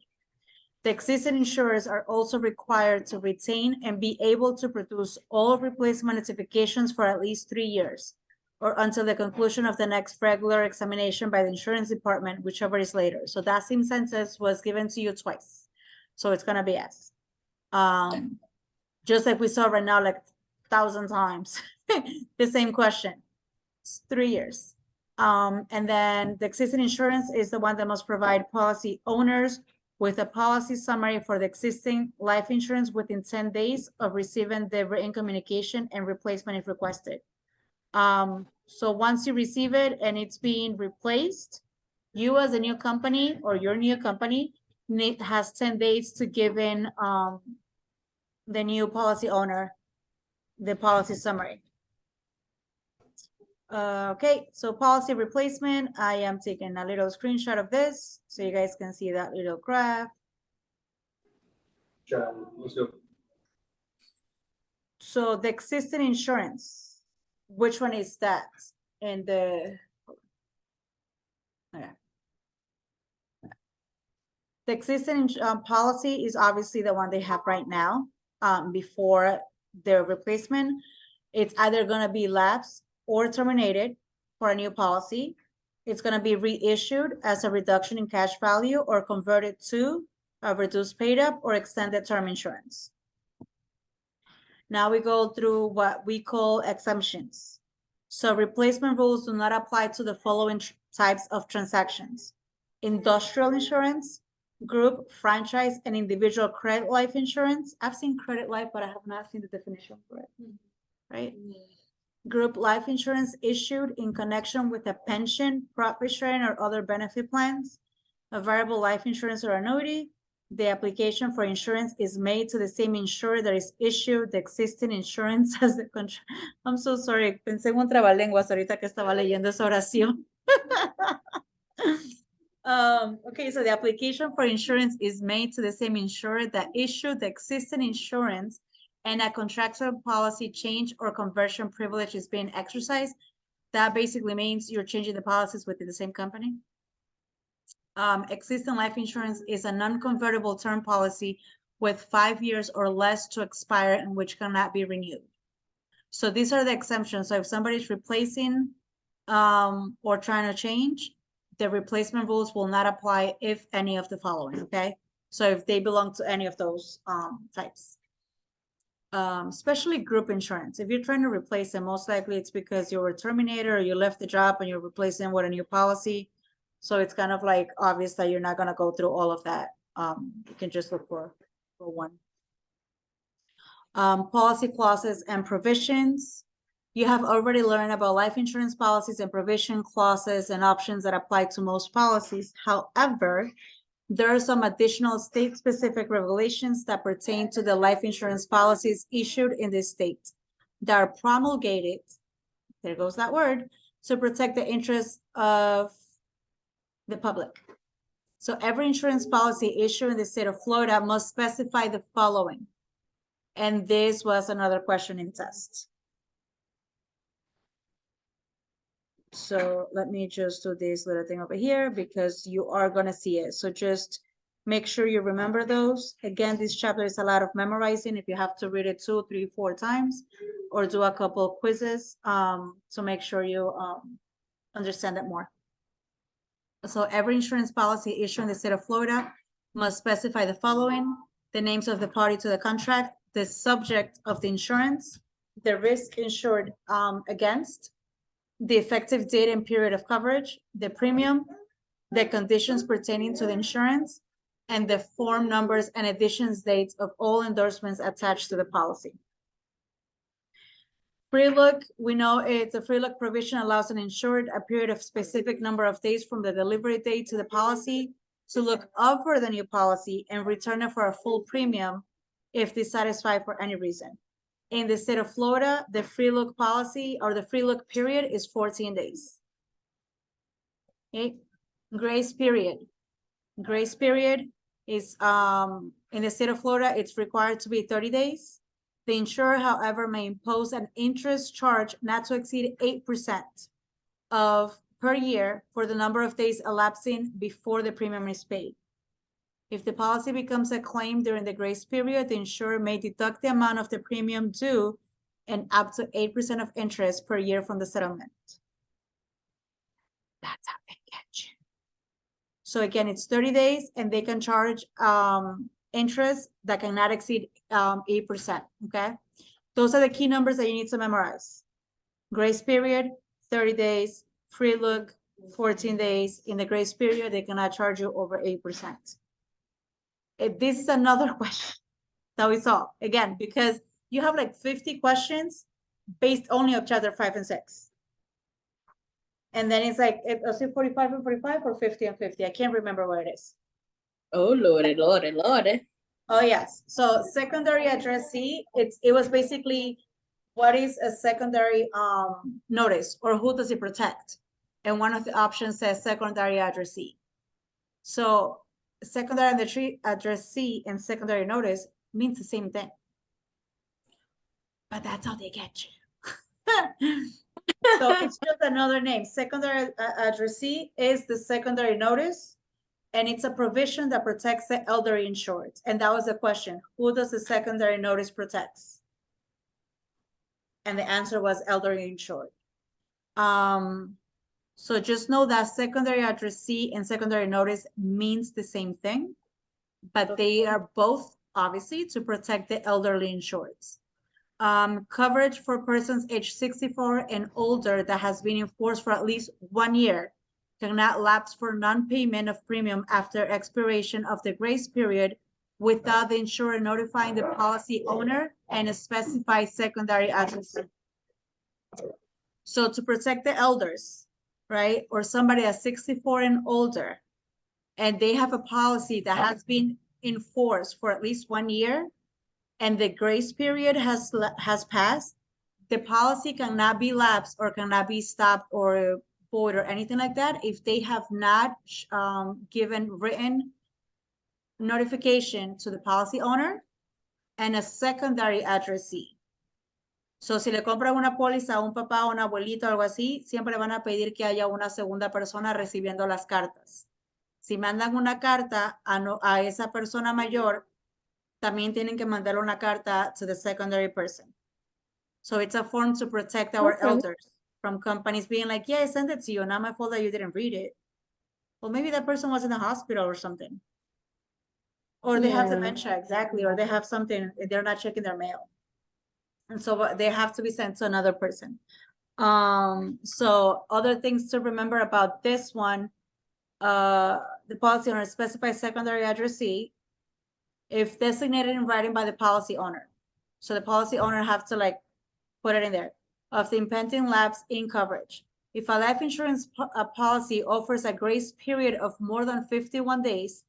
The existing insurers are also required to retain and be able to produce all replacement notifications for at least 3 years, or until the conclusion of the next regular examination by the insurance department, whichever is later. So that same sentence was given to you twice. So it's gonna be yes. Just like we saw right now, like 1,000 times, the same question. It's 3 years. And then the existing insurance is the one that must provide policy owners with a policy summary for the existing life insurance within 10 days of receiving the written communication and replacement if requested. So once you receive it and it's being replaced, you as a new company or your new company has 10 days to give in the new policy owner the policy summary. Okay, so policy replacement, I am taking a little screenshot of this so you guys can see that little graph. Let's go. So the existing insurance, which one is that? In the, okay. The existing policy is obviously the one they have right now, before their replacement. It's either gonna be lapsed or terminated for a new policy. It's gonna be reissued as a reduction in cash value or converted to a reduced paid up or extended term insurance. Now we go through what we call exemptions. So replacement rules do not apply to the following types of transactions: industrial insurance, group, franchise, and individual credit life insurance. I've seen credit life, but I have not seen the definition for it, right? Group life insurance issued in connection with a pension, profit sharing, or other benefit plans, a variable life insurance or annuity. The application for insurance is made to the same insurer that is issued the existing insurance as the contract. I'm so sorry, pensé en un trabalenguas ahorita que estaba leyendo esa oración. Okay, so the application for insurance is made to the same insurer that issued the existing insurance, and a contractual policy change or conversion privilege is being exercised. That basically means you're changing the policies within the same company. Existing life insurance is a non-convertible term policy with 5 years or less to expire and which cannot be renewed. So these are the exemptions. So if somebody's replacing or trying to change, the replacement rules will not apply if any of the following, okay? So if they belong to any of those types. Especially group insurance. If you're trying to replace them, most likely it's because you were terminated or you left the job and you're replacing with a new policy. So it's kind of like obvious that you're not gonna go through all of that. You can just look for one. Policy clauses and provisions. You have already learned about life insurance policies and provision clauses and options that apply to most policies. However, there are some additional state-specific regulations that pertain to the life insurance policies issued in this state that are promulgated, there goes that word, to protect the interests of the public. So every insurance policy issued in the state of Florida must specify the following. And this was another question in test. So let me just do this little thing over here because you are gonna see it. So just make sure you remember those. Again, this chapter is a lot of memorizing. If you have to read it 2, 3, 4 times or do a couple of quizzes to make sure you understand it more. So every insurance policy issued in the state of Florida must specify the following: the names of the party to the contract, the subject of the insurance, the risk insured against, the effective date and period of coverage, the premium, the conditions pertaining to the insurance, and the form numbers and editions dates of all endorsements attached to the policy. Free look, we know it's a free look provision allows an insured a period of specific number of days from the delivery date to the policy to look over the new policy and return it for a full premium if dissatisfied for any reason. In the state of Florida, the free look policy or the free look period is 14 days. Okay, grace period. Grace period is in the state of Florida, it's required to be 30 days. The insurer, however, may impose an interest charge not to exceed 8% per year for the number of days elapsing before the premium is paid. If the policy becomes a claim during the grace period, the insurer may deduct the amount of the premium due and up to 8% of interest per year from the settlement. That's how they get you. So again, it's 30 days and they can charge interest that cannot exceed 8%, okay? Those are the key numbers that you need to memorize. Grace period, 30 days, free look, 14 days. In the grace period, they cannot charge you over 8%. This is another question that we saw, again, because you have like 50 questions based only on chapter 5 and 6. And then it's like, is it 45 and 45 or 50 and 50? I can't remember what it is. Oh, Lordy, Lordy, Lordy. Oh, yes. So secondary addressee, it was basically what is a secondary notice or who does it protect? And one of the options says secondary addressee. So secondary addressee and secondary notice means the same thing. But that's how they get you. So it's just another name. Secondary addressee is the secondary notice. And it's a provision that protects the elderly insured. And that was the question. Who does the secondary notice protects? And the answer was elderly insured. So just know that secondary addressee and secondary notice means the same thing, but they are both obviously to protect the elderly insureds. Coverage for persons age 64 and older that has been enforced for at least 1 year cannot lapse for non-payment of premium after expiration of the grace period without the insurer notifying the policy owner and a specified secondary address. So to protect the elders, right, or somebody that's 64 and older, and they have a policy that has been enforced for at least 1 year, and the grace period has passed, the policy cannot be lapsed or cannot be stopped or void or anything like that if they have not given written notification to the policy owner and a secondary addressee. So si le compran una póliza a un papá o una abuelita o algo así, siempre van a pedir que haya una segunda persona recibiendo las cartas. Si mandan una carta a esa persona mayor, también tienen que mandar una carta to the secondary person. So it's a form to protect our elders from companies being like, yeah, I sent it to you, not my fault that you didn't read it. Well, maybe that person was in the hospital or something. Or they have dementia, exactly, or they have something, they're not checking their mail. And so they have to be sent to another person. So other things to remember about this one, the policy owner specifies secondary addressee if designated in writing by the policy owner. So the policy owner have to like put it in there of the impending lapse in coverage. If a life insurance policy offers a grace period of more than 51 days,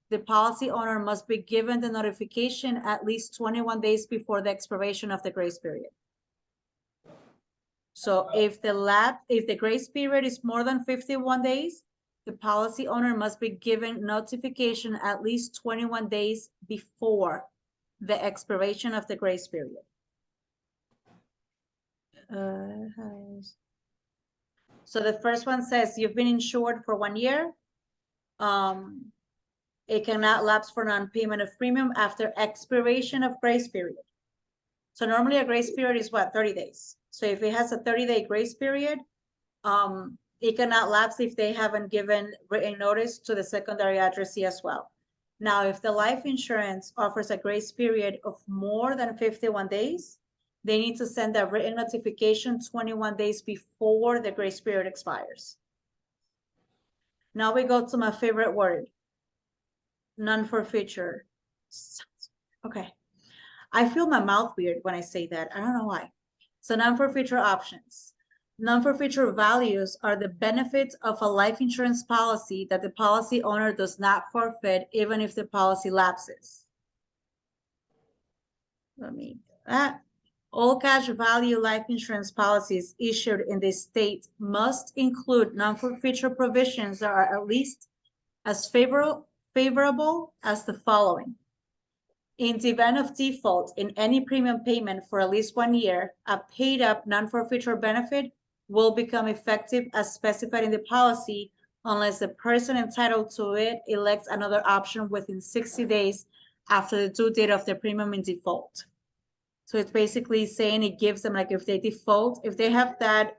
the policy owner must be given the notification at least 21 days before the expiration of the grace period. So if the grace period is more than 51 days, the policy owner must be given notification at least 21 days before the expiration of the grace period. So the first one says you've been insured for 1 year. It cannot lapse for non-payment of premium after expiration of grace period. So normally a grace period is what, 30 days. So if it has a 30-day grace period, it cannot lapse if they haven't given written notice to the secondary addressee as well. Now, if the life insurance offers a grace period of more than 51 days, they need to send a written notification 21 days before the grace period expires. Now we go to my favorite word, non-forfeiture. Okay. I feel my mouth weird when I say that. I don't know why. So non-forfeiture options. Non-forfeiture values are the benefits of a life insurance policy that the policy owner does not forfeit even if the policy lapses. Let me, all cash value life insurance policies issued in this state must include non-forfeiture provisions that are at least as favorable as the following. In the event of default in any premium payment for at least 1 year, a paid-up non-forfeiture benefit will become effective as specified in the policy unless the person entitled to it elects another option within 60 days after the due date of the premium in default. So it's basically saying it gives them, like, if they default, if they have that,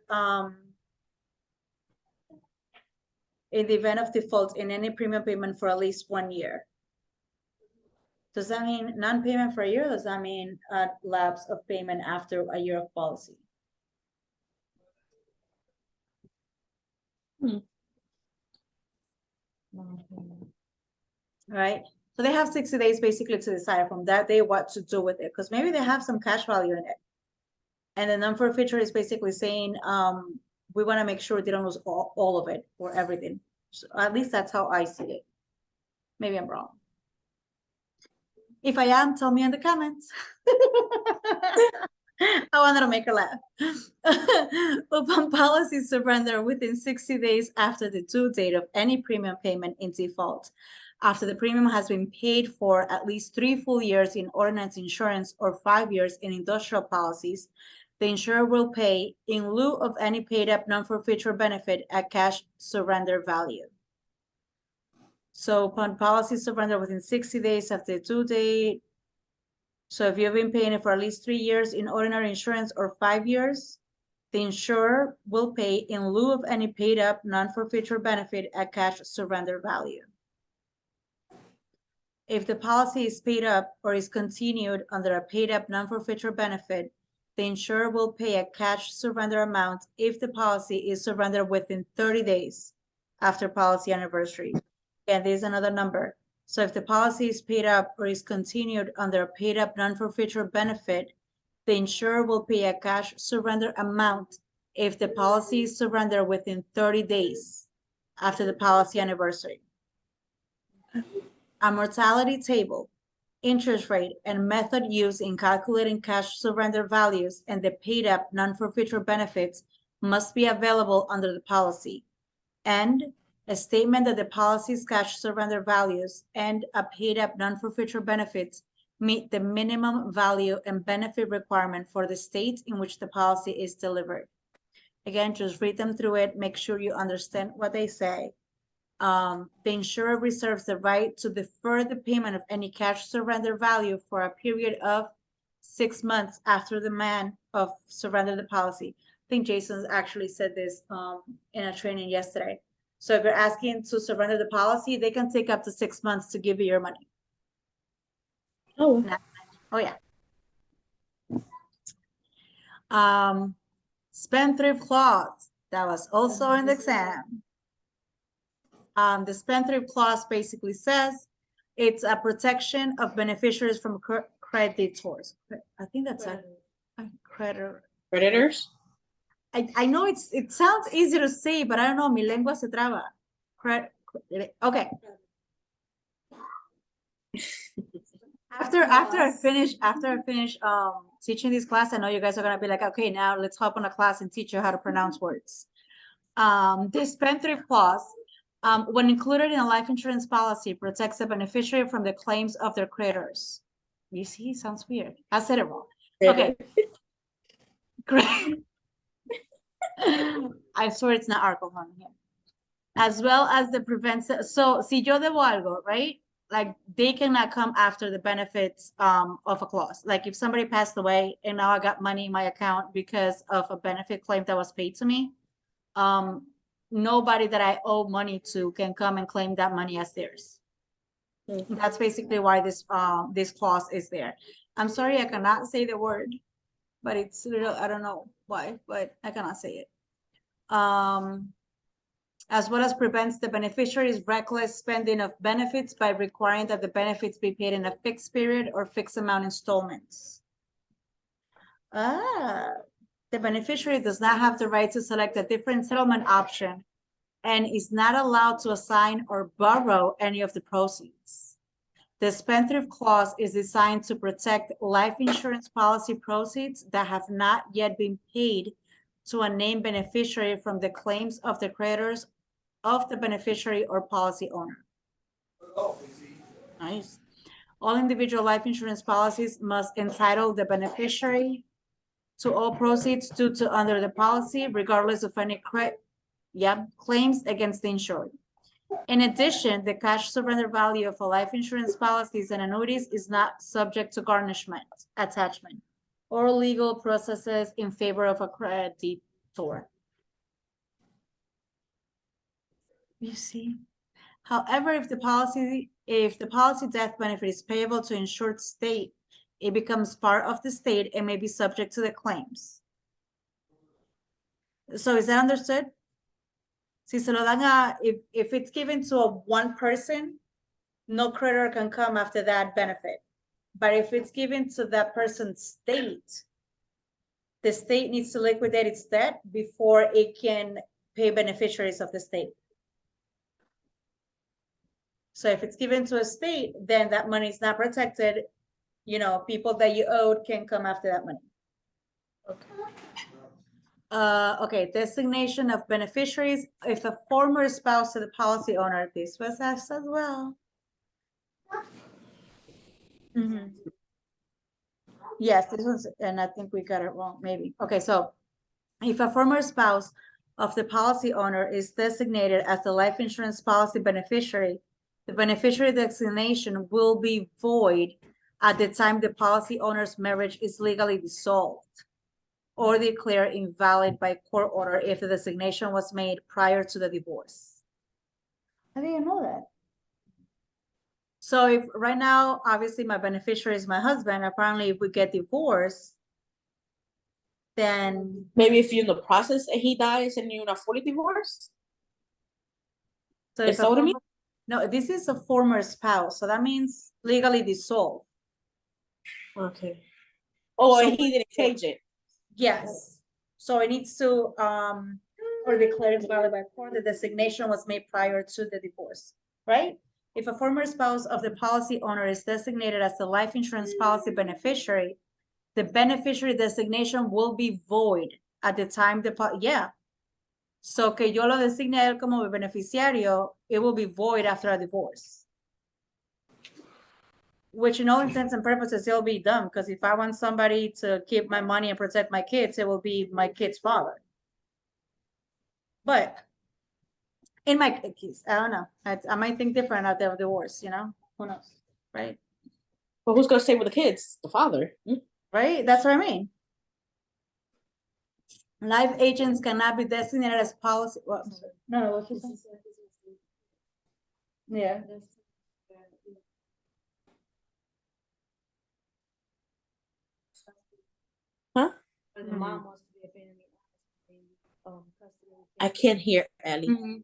in the event of default in any premium payment for at least 1 year. Does that mean non-payment for a year? Or does that mean a lapse of payment after a year of policy? Right? So they have 60 days basically to decide from that day what to do with it, because maybe they have some cash value in it. And the non-forfeiture is basically saying, we want to make sure they don't lose all of it or everything. So at least that's how I see it. Maybe I'm wrong. If I am, tell me in the comments. I wanted to make her laugh. Upon policy surrender within 60 days after the due date of any premium payment in default, after the premium has been paid for at least 3 full years in ordinance insurance or 5 years in industrial policies, the insurer will pay in lieu of any paid-up non-forfeiture benefit a cash surrender value. So upon policy surrender within 60 days of the due date, so if you've been paying it for at least 3 years in ordinary insurance or 5 years, the insurer will pay in lieu of any paid-up non-forfeiture benefit a cash surrender value. If the policy is paid up or is continued under a paid-up non-forfeiture benefit, the insurer will pay a cash surrender amount if the policy is surrendered within 30 days after policy anniversary. And there's another number. So if the policy is paid up or is continued under a paid-up non-forfeiture benefit, the insurer will pay a cash surrender amount if the policy is surrendered within 30 days after the policy anniversary. A mortality table, interest rate, and method used in calculating cash surrender values and the paid-up non-forfeiture benefits must be available under the policy, and a statement that the policy's cash surrender values and a paid-up non-forfeiture benefits meet the minimum value and benefit requirement for the state in which the policy is delivered. Again, just read them through it, make sure you understand what they say. The insurer reserves the right to defer the payment of any cash surrender value for a period of 6 months after the man of surrender the policy. I think Jason actually said this in a training yesterday. So if you're asking to surrender the policy, they can take up to 6 months to give you your money. Oh, Oh, yeah. Spendthrift clause, that was also in the exam. The spendthrift clause basically says it's a protection of beneficiaries from creditors. I think that's a creditor. Predators? I know it sounds easy to say, but I don't know, mi lengua se traba. Okay. After I finish teaching this class, I know you guys are gonna be like, okay, now let's hop on a class and teach you how to pronounce words. This spendthrift clause, when included in a life insurance policy, protects the beneficiary from the claims of their creditors. You see, sounds weird. I said it wrong. Okay. Great. I swear it's not alcohol in here. As well as the prevention. So, si yo debo algo, right? Like, they cannot come after the benefits of a clause. Like, if somebody passed away and now I got money in my account because of a benefit claim that was paid to me, nobody that I owe money to can come and claim that money as theirs. Mhm. That's basically why this clause is there. I'm sorry, I cannot say the word, but it's real. I don't know why, but I cannot say it. as well as prevents the beneficiary's reckless spending of benefits by requiring that the benefits be paid in a fixed period or fixed amount installments. The beneficiary does not have the right to select a different settlement option and is not allowed to assign or borrow any of the proceeds. The Spendthrift clause is designed to protect life insurance policy proceeds that have not yet been paid to a named beneficiary from the claims of the creditors of the beneficiary or policy owner. Nice. All individual life insurance policies must entitle the beneficiary to all proceeds due to under the policy, regardless of any claims against the insured. In addition, the cash surrender value of a life insurance policies and annuities is not subject to garnishment, attachment, or legal processes in favor of a creditor. You see? However, if the policy death benefit is payable to insured state, it becomes part of the state and may be subject to the claims. So is that understood? Si se lo dan if it's given to one person, no creditor can come after that benefit. But if it's given to that person's state, the state needs to liquidate its debt before it can pay beneficiaries of the state. So if it's given to a state, then that money is not protected. You know, people that you owed can come after that money. Okay, designation of beneficiaries. If a former spouse of the policy owner, this was asked as well. Yes, this was, and I think we got it wrong, maybe. Okay, so if a former spouse of the policy owner is designated as the life insurance policy beneficiary, the beneficiary designation will be void at the time the policy owner's marriage is legally dissolved or declared invalid by court order if the designation was made prior to the divorce. I didn't know that. So if right now, obviously my beneficiary is my husband, apparently if we get divorced, then Maybe if you're in the process and he dies and you're not fully divorced. so Is that what I mean? no, this is a former spouse, so that means legally dissolved. Okay. Oh, So- and he didn't change it. Yes, so it needs to or declare it valid by court. The designation was made prior to the divorce, right? If a former spouse of the policy owner is designated as the life insurance policy beneficiary, the beneficiary designation will be void at the time So que yo lo designe a él como beneficiario, it will be void after a divorce. Which in all intents and purposes, it'll be dumb, because if I want somebody to keep my money and protect my kids, it will be my kid's father. But in my case, I don't know. I might think different after a divorce, you know? Who knows, right? But who's gonna stay with the kids? The father. Right? That's what I mean. Life agents cannot be designated as policy. Well, no, what you saying? Yeah. Huh? Or the mom wants to be a family. I can't hear Ellie.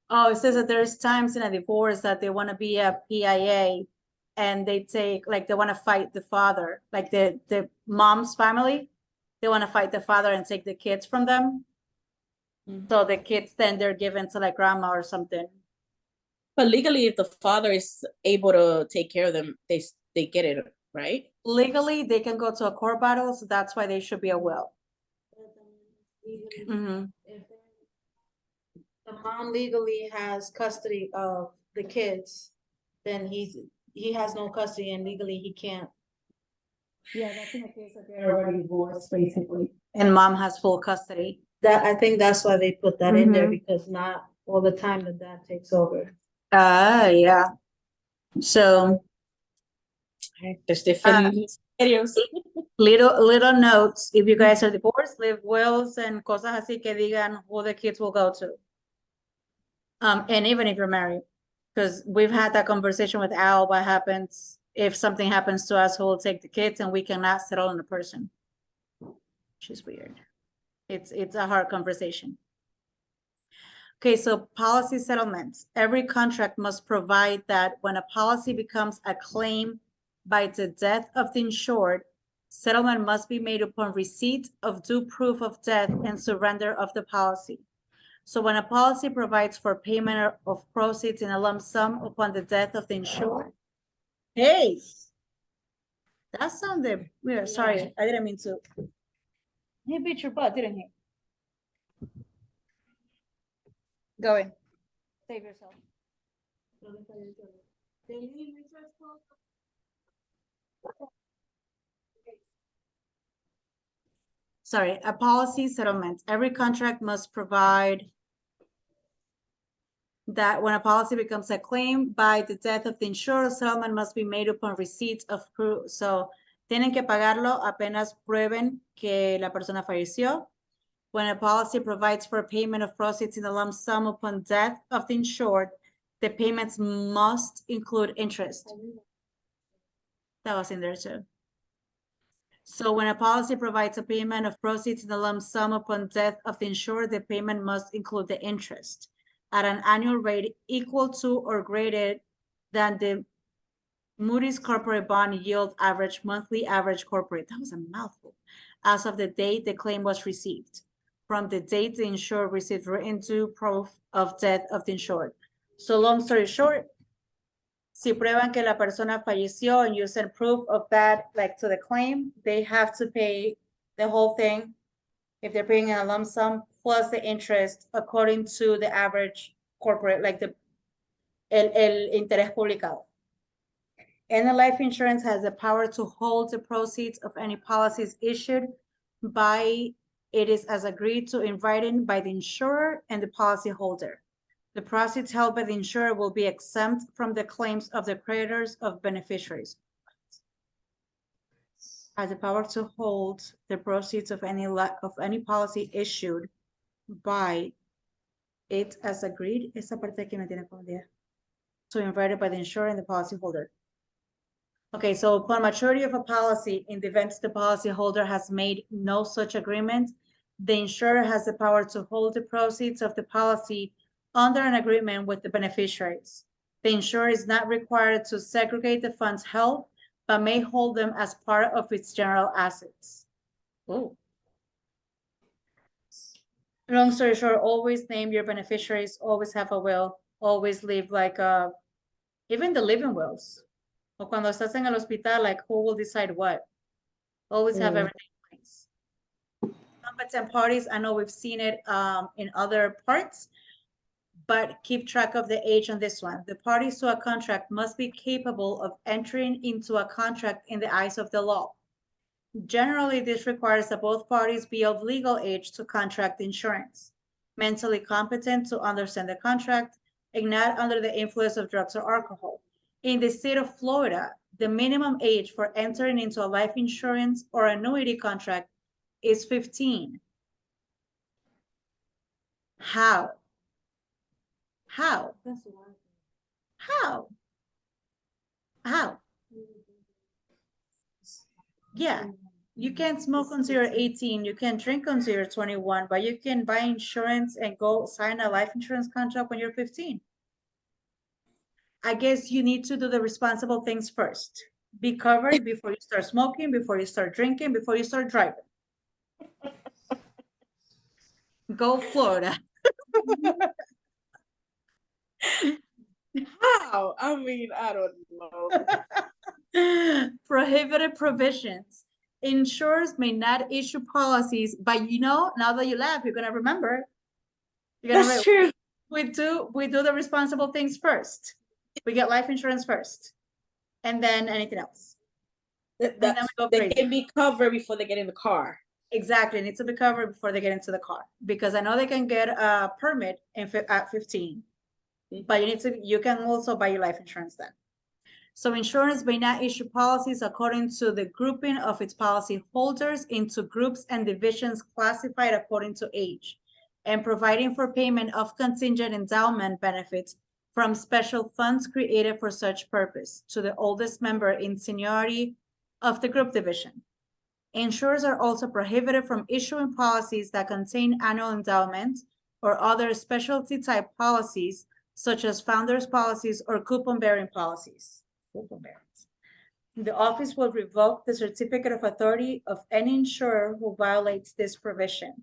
Oh, it says that there's times in a divorce that they want to be a PIA and they take, like, they want to fight the father, like the mom's family. They want to fight the father and take the kids from them. So the kids then they're given to like grandma or something. But legally, if the father is able to take care of them, they get it, right? Legally, they can go to a court battle, so that's why they should be a will. If the mom legally has custody of the kids, then he has no custody and legally he can't. Yeah, that's in the case of they're already divorced, basically. And mom has full custody. That, I think that's why they put that in there, Mhm. because not all the time the dad takes over. Yeah. So There's different scenarios. little notes, if you guys are divorced, leave wills and cosas así que digan who the kids will go to. And even if you're married, because we've had that conversation with Al, what happens if something happens to us, who will take the kids and we cannot settle on the person? Which is weird. It's a hard conversation. Okay, so policy settlements. Every contract must provide that when a policy becomes a claim by the death of the insured, settlement must be made upon receipt of due proof of death and surrender of the policy. So when a policy provides for payment of proceeds in a lump sum upon the death of the insured. Hey, that sounded weird. Sorry, I didn't mean to. He beat your butt, didn't he? Go in. Save yourself. Sorry, a policy settlement. Every contract must provide that when a policy becomes a claim by the death of the insured, settlement must be made upon receipt of proof. So, tienen que pagarlo apenas prueben que la persona falleció. When a policy provides for payment of proceeds in a lump sum upon death of the insured, the payments must include interest. That was in there too. So when a policy provides a payment of proceeds in a lump sum upon death of the insured, the payment must include the interest at an annual rate equal to or greater than the Moody's corporate bond yield average monthly average corporate. That was a mouthful. As of the date the claim was received. From the date the insured received written due proof of death of the insured. So long story short, si prueban que la persona falleció and you send proof of that, like to the claim, they have to pay the whole thing if they're paying in a lump sum plus the interest according to the average corporate, like el interés publicado. And the life insurance has the power to hold the proceeds of any policies issued by it is as agreed to in writing by the insurer and the policyholder. The proceeds held by the insurer will be exempt from the claims of the creditors of beneficiaries. Has the power to hold the proceeds of any policy issued by it as agreed. Esa parte que me tiene confundida. So invited by the insurer and the policyholder. Okay, so upon maturity of a policy, in the event the policyholder has made no such agreement, the insurer has the power to hold the proceeds of the policy under an agreement with the beneficiaries. The insurer is not required to segregate the funds held, but may hold them as part of its general assets. Oh. Long story short, always name your beneficiaries, always have a will, always leave like even the living wills. O cuando estás en el hospital, like who will decide what? Always have everything in place. Competent parties, I know we've seen it in other parts, but keep track of the age on this one. The parties to a contract must be capable of entering into a contract in the eyes of the law. Generally, this requires that both parties be of legal age to contract insurance, mentally competent to understand the contract, and not under the influence of drugs or alcohol. In the state of Florida, the minimum age for entering into a life insurance or annuity contract is 15. How? How? How? How? Yeah, you can't smoke until you're 18, you can drink until you're 21, but you can buy insurance and go sign a life insurance contract when you're 15. I guess you need to do the responsible things first. Be covered before you start smoking, before you start drinking, before you start driving. Go Florida. How? I mean, I don't know. Prohibited provisions. Insurers may not issue policies, but you know, now that you laugh, you're gonna remember. That's true. We do the responsible things first. We get life insurance first, and then anything else. They can be covered before they get in the car. Exactly, it needs to be covered before they get into the car, because I know they can get a permit at 15, but you can also buy your life insurance then. So insurance may not issue policies according to the grouping of its policy holders into groups and divisions classified according to age, and providing for payment of contingent endowment benefits from special funds created for such purpose to the oldest member in seniority of the group division. Insurers are also prohibited from issuing policies that contain annual endowments or other specialty type policies, such as founders policies or coupon bearing policies. Coupon bearings. The office will revoke the certificate of authority of any insurer who violates this provision.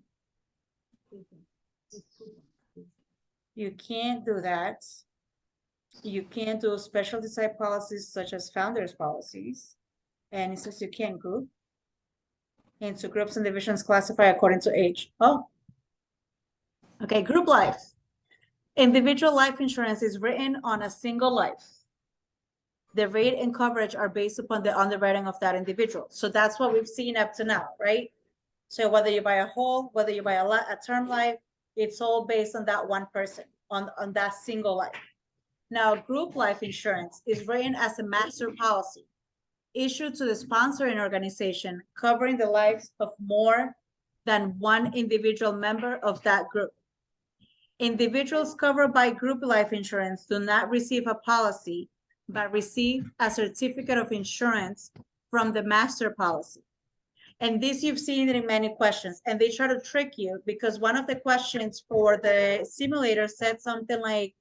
You can't do that. You can't do specialty type policies such as founders policies. And it says you can't group into groups and divisions classified according to age. Oh. Okay, group life. Individual life insurance is written on a single life. The rate and coverage are based upon the underwriting of that individual. So that's what we've seen up to now, right? So whether you buy a whole, whether you buy a term life, it's all based on that one person, on that single life. Now, group life insurance is written as a master policy issued to the sponsoring organization covering the lives of more than one individual member of that group. Individuals covered by group life insurance do not receive a policy, but receive a certificate of insurance from the master policy. And this you've seen it in many questions, and they try to trick you because one of the questions for the simulator said something like,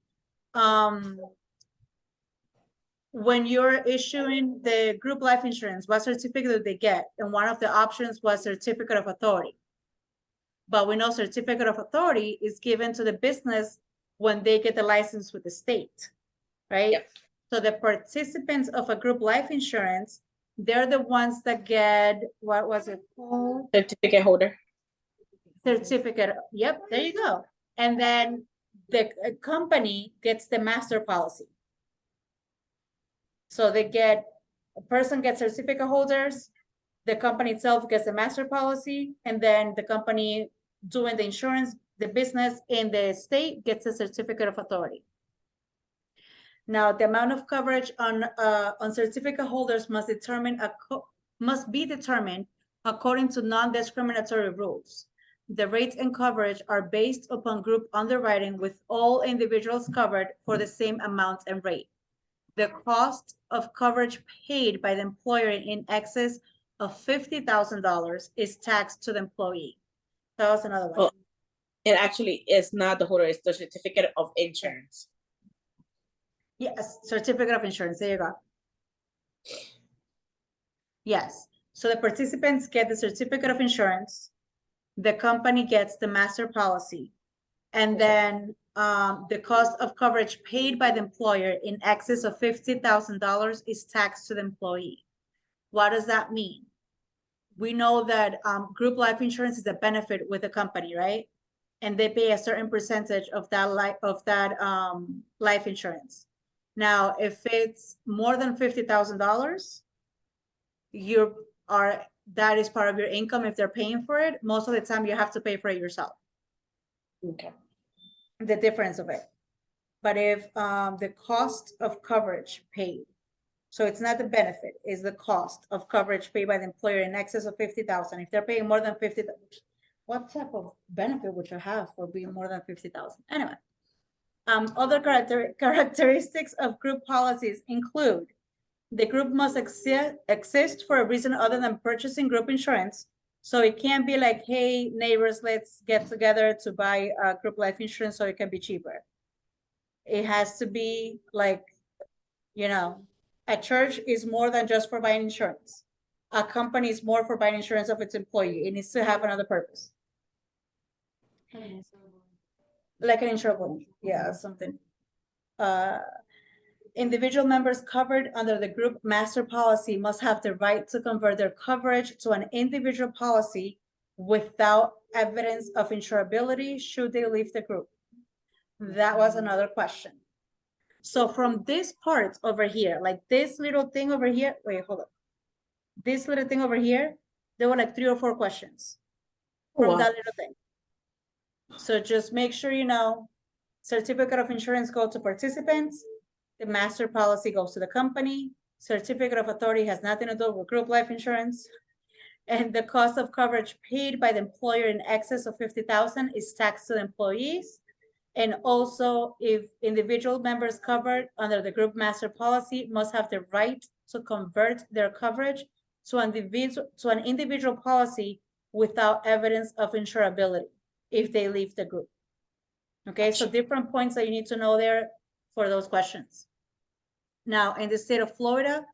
when you're issuing the group life insurance, what certificate do they get? And one of the options was certificate of authority. But we know certificate of authority is given to the business when they get the license with the state, right? Yep. So the participants of a group life insurance, they're the ones that get, what was it called? Certificate holder. Certificate. Yep, there you go. And then the company gets the master policy. So they get, a person gets certificate holders, the company itself gets the master policy, and then the company doing the insurance, the business in the state gets a certificate of authority. Now, the amount of coverage on certificate holders must be determined according to non-discriminatory rules. The rates and coverage are based upon group underwriting with all individuals covered for the same amount and rate. The cost of coverage paid by the employer in excess of $50,000 is taxed to the employee. That was another one. Oh, it actually is not the holder, it's the certificate of insurance. Yes, certificate of insurance. There you go. Yes. So the participants get the certificate of insurance. The company gets the master policy. And then the cost of coverage paid by the employer in excess of $50,000 is taxed to the employee. What does that mean? We know that group life insurance is a benefit with the company, right? And they pay a certain percentage of that life insurance. Now, if it's more than $50,000, that is part of your income. If they're paying for it, most of the time you have to pay for it yourself. Okay. The difference of it. But if the cost of coverage paid, so it's not the benefit, it's the cost of coverage paid by the employer in excess of $50,000. If they're paying more than $50,000, what type of benefit would you have for being more than $50,000? Anyway, other characteristics of group policies include the group must exist for a reason other than purchasing group insurance. So it can't be like, hey, neighbors, let's get together to buy a group life insurance so it can be cheaper. It has to be like, you know, a church is more than just for buying insurance. A company is more for buying insurance of its employee. It needs to have another purpose. Like an insurable, yeah, something. Individual members covered under the group master policy must have the right to convert their coverage to an individual policy without evidence of insurability should they leave the group. That was another question. So from this part over here, like this little thing over here, wait, hold up. This little thing over here, there were like 3 or 4 questions from Wow. that little thing. So just make sure you know, certificate of insurance goes to participants, the master policy goes to the company, certificate of authority has nothing to do with group life insurance, and the cost of coverage paid by the employer in excess of $50,000 is taxed to the employees. And also, if individual members covered under the group master policy must have the right to convert their coverage to an individual policy without evidence of insurability if they leave the group. Okay, so different points that you need to know there for those questions. Now, in the state of Florida,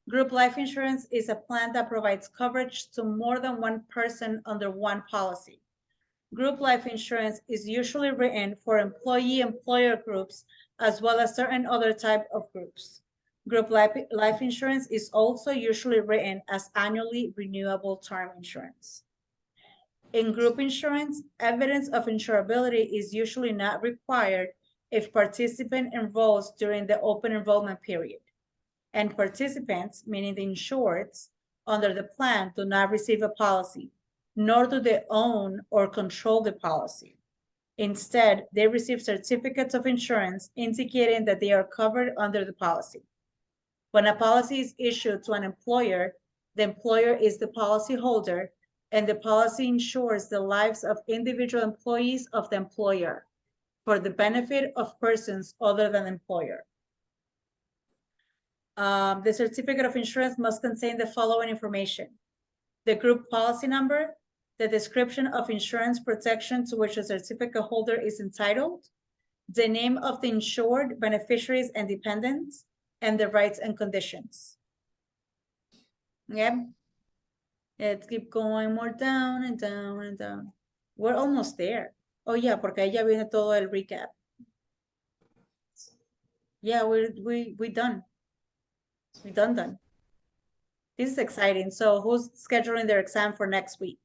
group life insurance is a plan that provides coverage to more than one person under one policy. Group life insurance is usually written for employee-employer groups as well as certain other type of groups. Group life insurance is also usually written as annually renewable term insurance. In group insurance, evidence of insurability is usually not required if participant enrolls during the open enrollment period, and participants, meaning the insureds, under the plan do not receive a policy, nor do they own or control the policy. Instead, they receive certificates of insurance indicating that they are covered under the policy. When a policy is issued to an employer, the employer is the policyholder, and the policy insures the lives of individual employees of the employer for the benefit of persons other than the employer. The certificate of insurance must contain the following information: the group policy number, the description of insurance protection to which the certificate holder is entitled, the name of the insured, beneficiaries, and dependents, and the rights and conditions. Okay. Let's keep going more down and down and down. We're almost there. Oh yeah, porque ahí ya viene todo el recap. Yeah, we done. We done. This is exciting. So who's scheduling their exam for next week?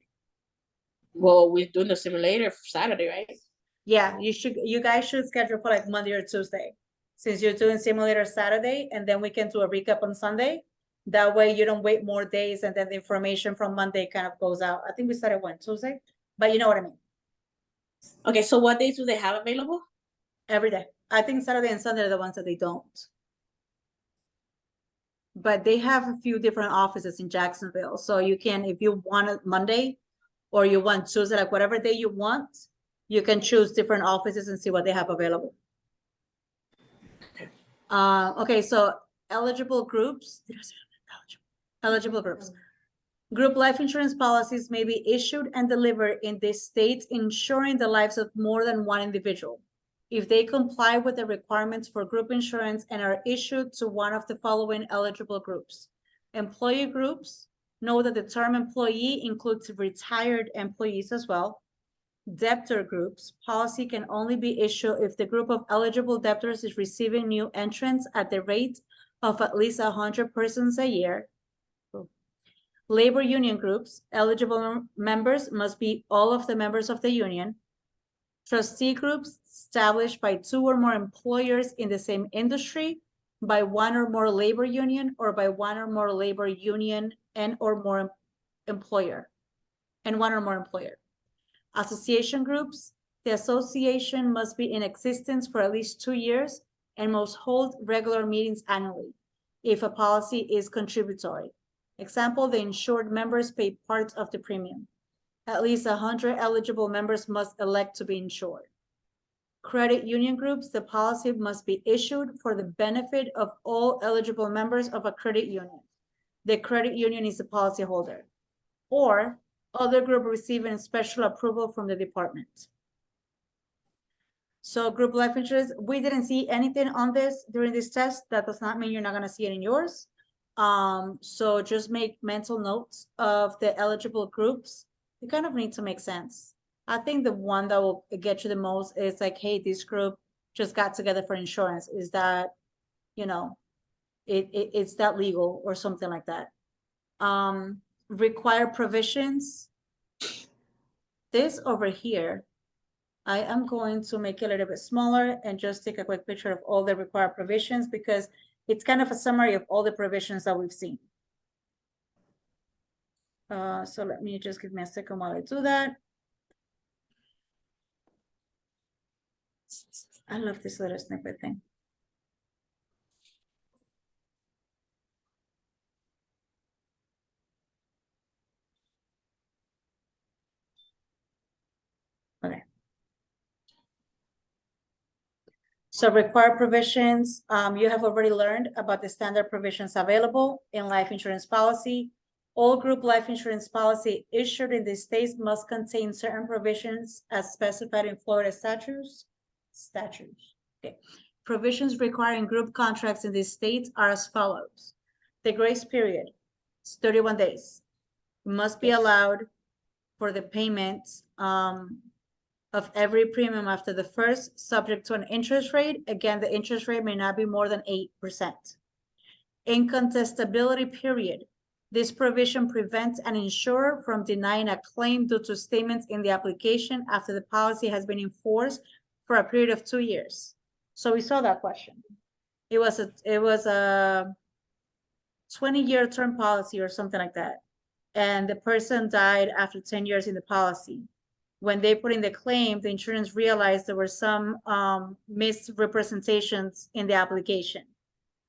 Well, we're doing the simulator for Saturday, right? Yeah, you guys should schedule for like Monday or Tuesday, since you're doing simulator Saturday, and then we can do a recap on Sunday. That way you don't wait more days and then the information from Monday kind of goes out. I think we started when, Tuesday? But you know what I mean. Okay, so what days do they have available? Every day. I think Saturday and Sunday are the ones that they don't. But they have a few different offices in Jacksonville. So you can, if you want it Monday or you want Tuesday, like whatever day you want, you can choose different offices and see what they have available. Okay, so eligible groups. Eligible groups. Group life insurance policies may be issued and delivered in the states insuring the lives of more than one individual, if they comply with the requirements for group insurance and are issued to one of the following eligible groups. Employee groups, know that the term employee includes retired employees as well. Debtor groups, policy can only be issued if the group of eligible debtors is receiving new entrants at the rate of at least 100 persons a year. Labor union groups, eligible members must be all of the members of the union. Trustee groups established by 2 or more employers in the same industry, by 1 or more labor union, or by 1 or more labor union and or more employer, and 1 or more employer. Association groups, the association must be in existence for at least 2 years and must hold regular meetings annually if a policy is contributory. Example, the insured members pay part of the premium. At least 100 eligible members must elect to be insured. Credit union groups, the policy must be issued for the benefit of all eligible members of a credit union. The credit union is the policyholder, or other group receiving special approval from the department. So group life insurance, we didn't see anything on this during this test. That does not mean you're not going to see it in yours. So just make mental notes of the eligible groups. You kind of need to make sense. I think the one that will get you the most is like, hey, this group just got together for insurance. Is that, you know, it's that legal or something like that. Required provisions. This over here, I am going to make it a little bit smaller and just take a quick picture of all the required provisions, because it's kind of a summary of all the provisions that we've seen. So let me just give me a second while I do that. I love this little snippet thing. Okay. So required provisions, you have already learned about the standard provisions available in life insurance policy. All group life insurance policy issued in the states must contain certain provisions as specified in Florida statutes. statutes. Okay. Provisions requiring group contracts in these states are as follows. The grace period is 31 days. Must be allowed for the payment of every premium after the first, subject to an interest rate. Again, the interest rate may not be more than 8%. Incontestability period. This provision prevents an insurer from denying a claim due to statements in the application after the policy has been enforced for a period of 2 years. So we saw that question. It was a 20-year term policy or something like that. And the person died after 10 years in the policy. When they put in the claim, the insurance realized there were some misrepresentations in the application.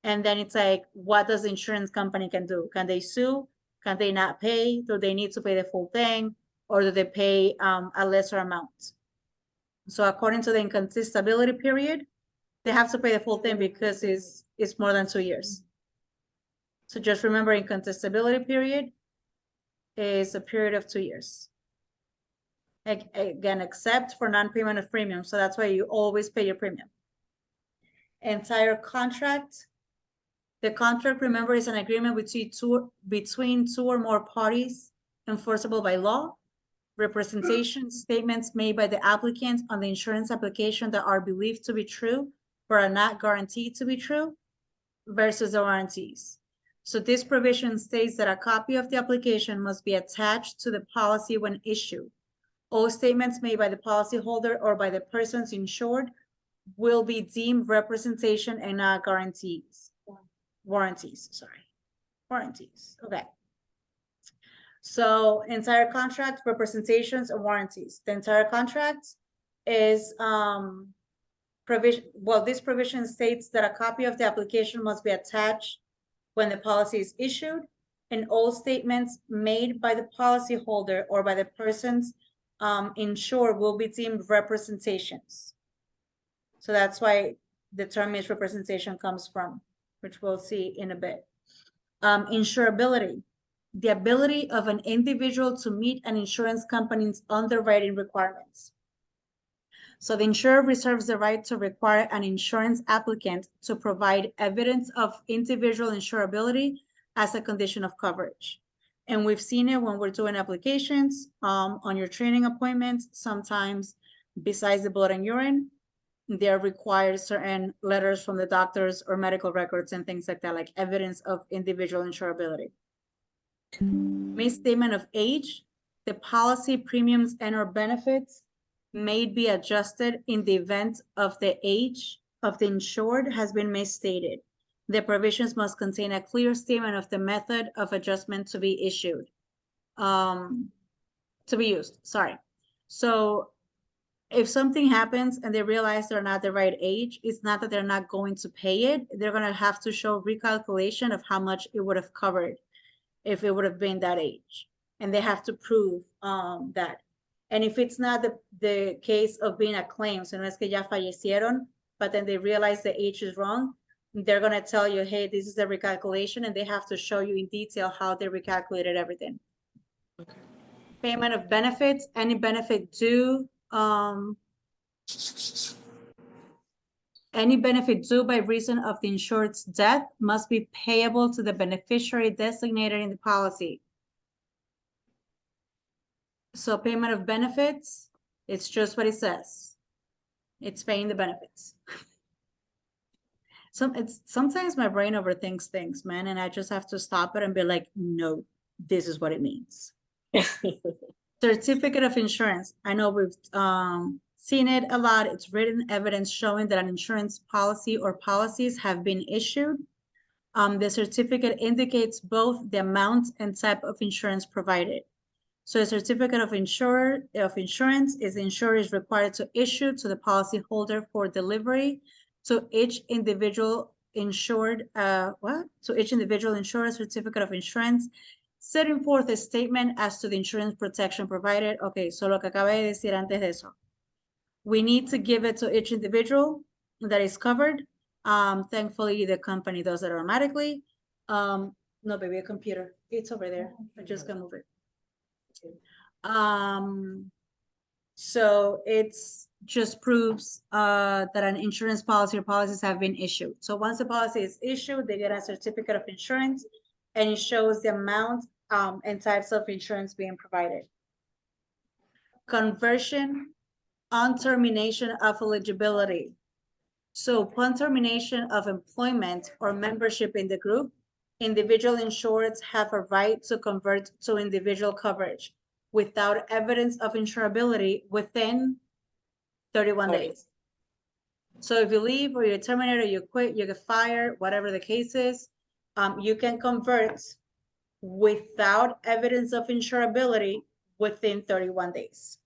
And then it's like, what does the insurance company can do? Can they sue? Can they not pay? Do they need to pay the full thing? Or do they pay a lesser amount? So according to the incontestability period, they have to pay the full thing because it's more than 2 years. So just remember, incontestability period is a period of 2 years. Again, except for non-payment of premium. So that's why you always pay your premium. Entire contract. The contract, remember, is an agreement between two or more parties enforceable by law. Representation statements made by the applicant on the insurance application that are believed to be true but are not guaranteed to be true versus the warranties. So this provision states that a copy of the application must be attached to the policy when issued. All statements made by the policyholder or by the persons insured will be deemed representation and not guarantees. Warranties, sorry. Warranties, okay. So entire contract, representations, and warranties. The entire contract is this provision states that a copy of the application must be attached when the policy is issued, and all statements made by the policyholder or by the persons insured will be deemed representations. So that's why the term misrepresentation comes from, which we'll see in a bit. Insurability, the ability of an individual to meet an insurance company's underwriting requirements. So the insurer reserves the right to require an insurance applicant to provide evidence of individual insurability as a condition of coverage. And we've seen it when we're doing applications, on your training appointments. Sometimes besides the blood and urine, there required certain letters from the doctors or medical records and things like that, like evidence of individual insurability. Misstatement of age, the policy premiums and or benefits may be adjusted in the event of the age of the insured has been misstated. The provisions must contain a clear statement of the method of adjustment to be issued, to be used, sorry. So if something happens and they realize they're not the right age, it's not that they're not going to pay it. They're going to have to show recalculation of how much it would have covered if it would have been that age. And they have to prove that. And if it's not the case of being a claim, so no es que ya fallecieron, but then they realize the age is wrong, they're going to tell you, hey, this is the recalculation, and they have to show you in detail how they recalculated everything. Okay. Payment of benefits, any benefit due, any benefit due by reason of the insured's death must be payable to the beneficiary designated in the policy. So payment of benefits, it's just what it says. It's paying the benefits. Sometimes my brain overthinks things, man, and I just have to stop it and be like, no, this is what it means. Certificate of insurance. I know we've seen it a lot. It's written evidence showing that an insurance policy or policies have been issued. The certificate indicates both the amount and type of insurance provided. So a certificate of insurance is the insurer is required to issue to the policyholder for delivery to each individual insured, to each individual insurer certificate of insurance, setting forth a statement as to the insurance protection provided. Okay, so lo que acaba de decir antes de eso. We need to give it to each individual that is covered. Thankfully, the company does it automatically. No, baby, a computer. It's over there. I just can move it. So it's just proves that an insurance policy or policies have been issued. So once a policy is issued, they get a certificate of insurance, and it shows the amount and types of insurance being provided. Conversion on termination of eligibility. So upon termination of employment or membership in the group, individual insureds have a right to convert to individual coverage without evidence of insurability within 31 Okay. days. So if you leave or you're terminated, or you quit, you get fired, whatever the case is, you can convert without evidence of insurability within 31 days.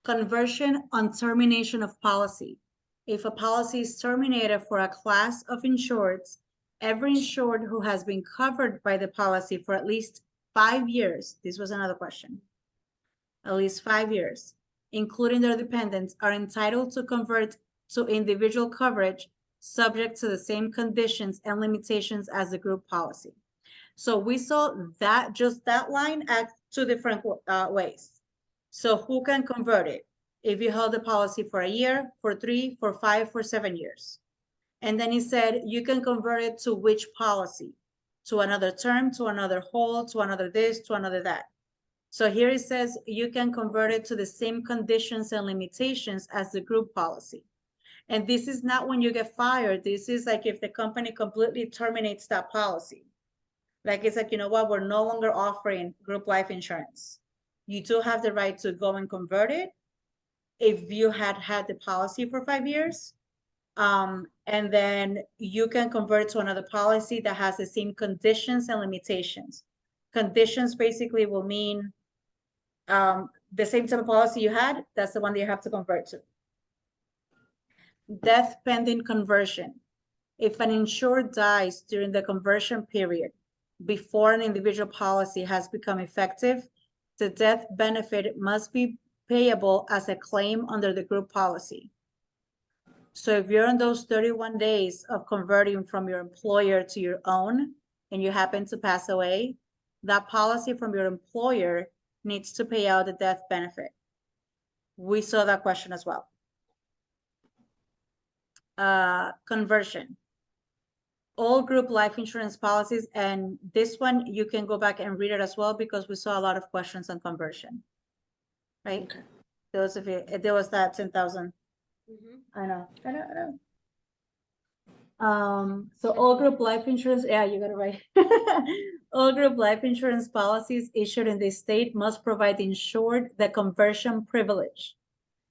Conversion on termination of policy. If a policy is terminated for a class of insureds, every insured who has been covered by the policy for at least 5 years, this was another question, at least 5 years, including their dependents, are entitled to convert to individual coverage subject to the same conditions and limitations as the group policy. So we saw that, just that line, at 2 different ways. So who can convert it? If you held the policy for a year, for 3, for 5, for 7 years. And then he said, you can convert it to which policy? To another term, to another whole, to another this, to another that. So here it says you can convert it to the same conditions and limitations as the group policy. And this is not when you get fired. This is like if the company completely terminates that policy. Like it's like, you know what, we're no longer offering group life insurance. You do have the right to go and convert it if you had had the policy for 5 years. And then you can convert to another policy that has the same conditions and limitations. Conditions basically will mean the same type of policy you had, that's the one that you have to convert to. Death pending conversion. If an insured dies during the conversion period before an individual policy has become effective, the death benefit must be payable as a claim under the group policy. So if you're in those 31 days of converting from your employer to your own, and you happen to pass away, that policy from your employer needs to pay out the death benefit. We saw that question as well. Conversion. All group life insurance policies, and this one you can go back and read it as well because we saw a lot of questions on conversion. Right? Okay. Those of you, there was that 10,000. I know. So all group life insurance, yeah, you got it right. All group life insurance policies issued in this state must provide the insured the conversion privilege.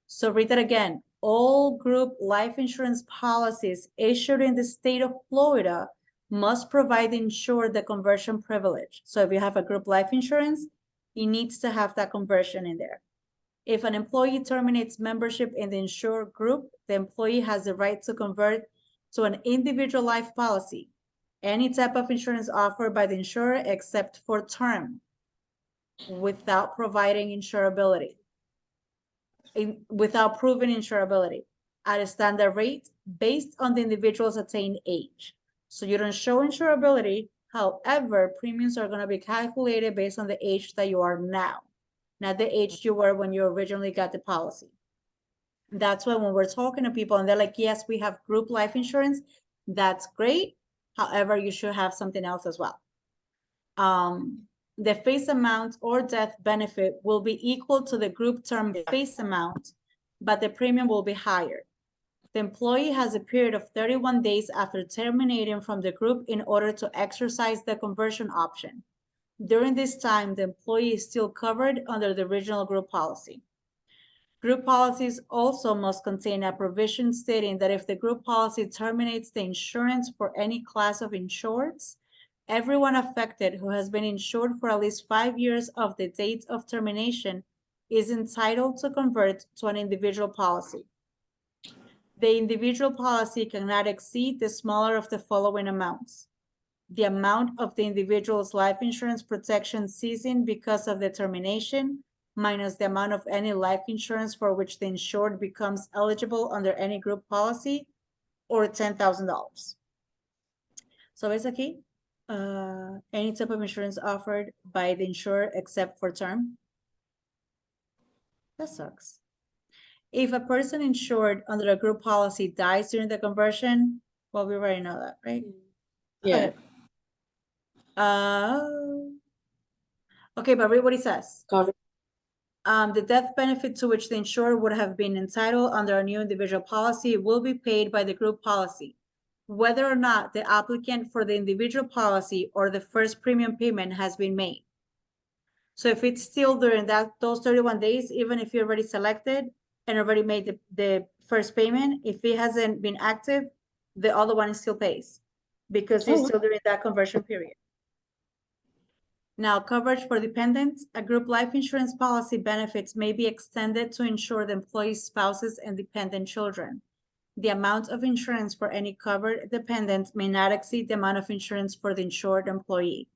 So read that again. All group life insurance policies issued in the state of Florida must provide the insured the conversion privilege. So if you have a group life insurance, it needs to have that conversion in there. If an employee terminates membership in the insured group, the employee has the right to convert to an individual life policy, any type of insurance offered by the insurer except for term, without providing insurability, without proving insurability at a standard rate based on the individual's attained age. So you don't show insurability. However, premiums are going to be calculated based on the age that you are now, not the age you were when you originally got the policy. That's why when we're talking to people and they're like, yes, we have group life insurance, that's great. However, you should have something else as well. The face amount or death benefit will be equal to the group term face amount, but the premium will be higher. The employee has a period of 31 days after terminating from the group in order to exercise the conversion option. During this time, the employee is still covered under the original group policy. Group policies also must contain a provision stating that if the group policy terminates the insurance for any class of insureds, everyone affected who has been insured for at least 5 years of the date of termination is entitled to convert to an individual policy. The individual policy cannot exceed the smaller of the following amounts: the amount of the individual's life insurance protection ceasing because of the termination, minus the amount of any life insurance for which the insured becomes eligible under any group policy, or $10,000. So basically, any type of insurance offered by the insurer except for term. That sucks. If a person insured under a group policy dies during the conversion, well, we already know that, right? Yeah. Okay, but read what it says. Cover. The death benefit to which the insured would have been entitled under a new individual policy will be paid by the group policy, whether or not the applicant for the individual policy or the first premium payment has been made. So if it's still during those 31 days, even if you already selected and already made the first payment, if it hasn't been active, the other one still pays because it's still during that conversion period. Now, coverage for dependents, a group life insurance policy benefits may be extended to insure the employee's spouses and dependent children. The amount of insurance for any covered dependent may not exceed the amount of insurance for the insured employee.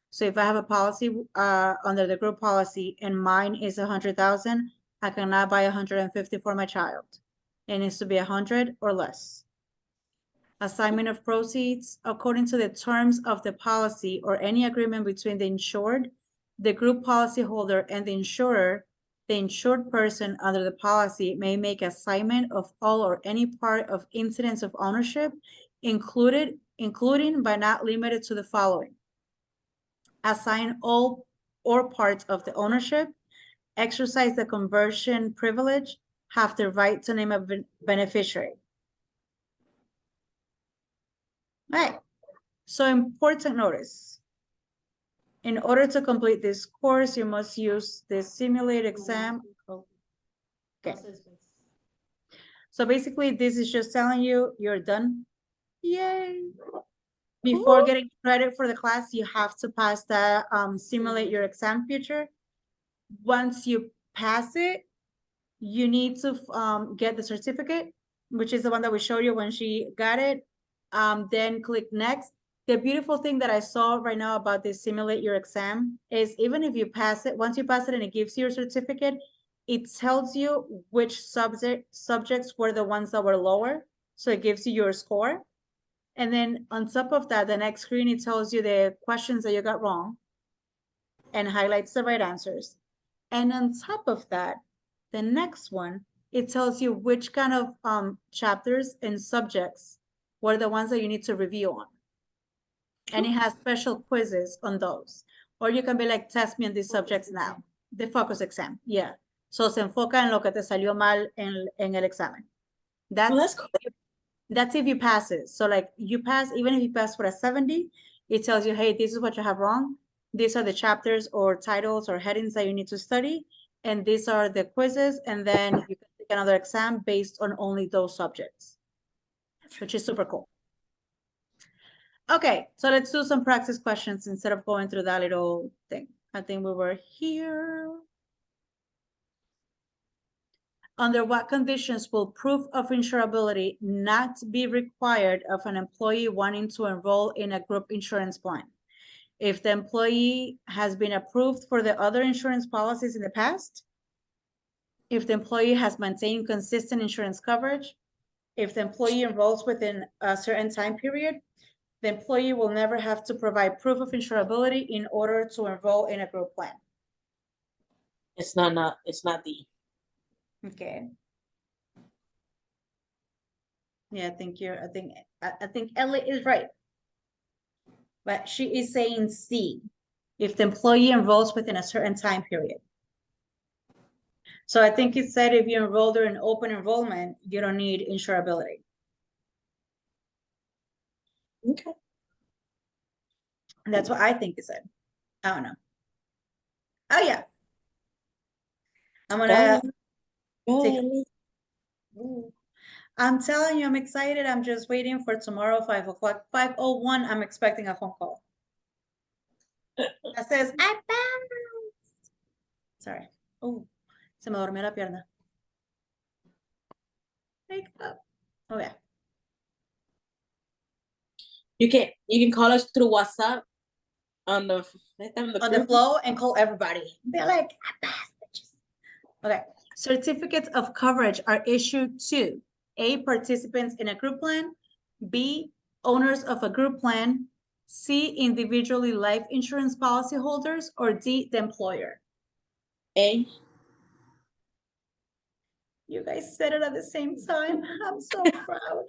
So if I have a policy under the group policy and mine is 100,000, I cannot buy 150 for my child. It needs to be 100 or less. Assignment of proceeds according to the terms of the policy or any agreement between the insured, the group policyholder, and the insurer. The insured person under the policy may make assignment of all or any part of incidents of ownership, including but not limited to the following: assign all or parts of the ownership, exercise the conversion privilege, have the right to name a beneficiary. All right, so important notice. In order to complete this course, you must use the simulate exam. Okay. So basically, this is just telling you you're done. Yay. Before getting credit for the class, you have to pass the simulate your exam feature. Once you pass it, you need to get the certificate, which is the one that we showed you when she got it. Then click next. The beautiful thing that I saw right now about this simulate your exam is even if you pass it, once you pass it and it gives you your certificate, it tells you which subjects were the ones that were lower. So it gives you your score. And then on top of that, the next screen, it tells you the questions that you got wrong and highlights the right answers. And on top of that, the next one, it tells you which kind of chapters and subjects were the ones that you need to review on. And it has special quizzes on those. Or you can be like, test me on these subjects now. The focus exam, yeah. So se enfoca en lo que te salió mal en el examen. That's cool. That's if you pass it. So like you pass, even if you pass for a 70, it tells you, hey, this is what you have wrong. These are the chapters or titles or headings that you need to study. And these are the quizzes. And then you can take another exam based on only those subjects, which is super cool. Okay, so let's do some practice questions instead of going through that little thing. I think we were here. Under what conditions will proof of insurability not be required of an employee wanting to enroll in a group insurance plan? If the employee has been approved for the other insurance policies in the past, if the employee has maintained consistent insurance coverage, if the employee enrolls within a certain time period, the employee will never have to provide proof of insurability in order to enroll in a group plan. It's not the. Okay. Yeah, I think Ellie is right. But she is saying C, if the employee enrolls within a certain time period. So I think it said if you enroll during open enrollment, you don't need insurability. Okay. That's what I think it said. I don't know. Oh yeah. I'm gonna take. I'm telling you, I'm excited. I'm just waiting for tomorrow, 5 o'clock, 5:01. I'm expecting a phone call that says, I bounced. Sorry. Oh, se me durmió la pierna. Wake up. Oh yeah. You can call us through WhatsApp on the Flow and call everybody. Be like, I passed, bitches. Okay. Certificates of coverage are issued to A, participants in a group plan, B, owners of a group plan, C, individually life insurance policyholders, or D, the employer. A. You guys said it at the same time. I'm so proud.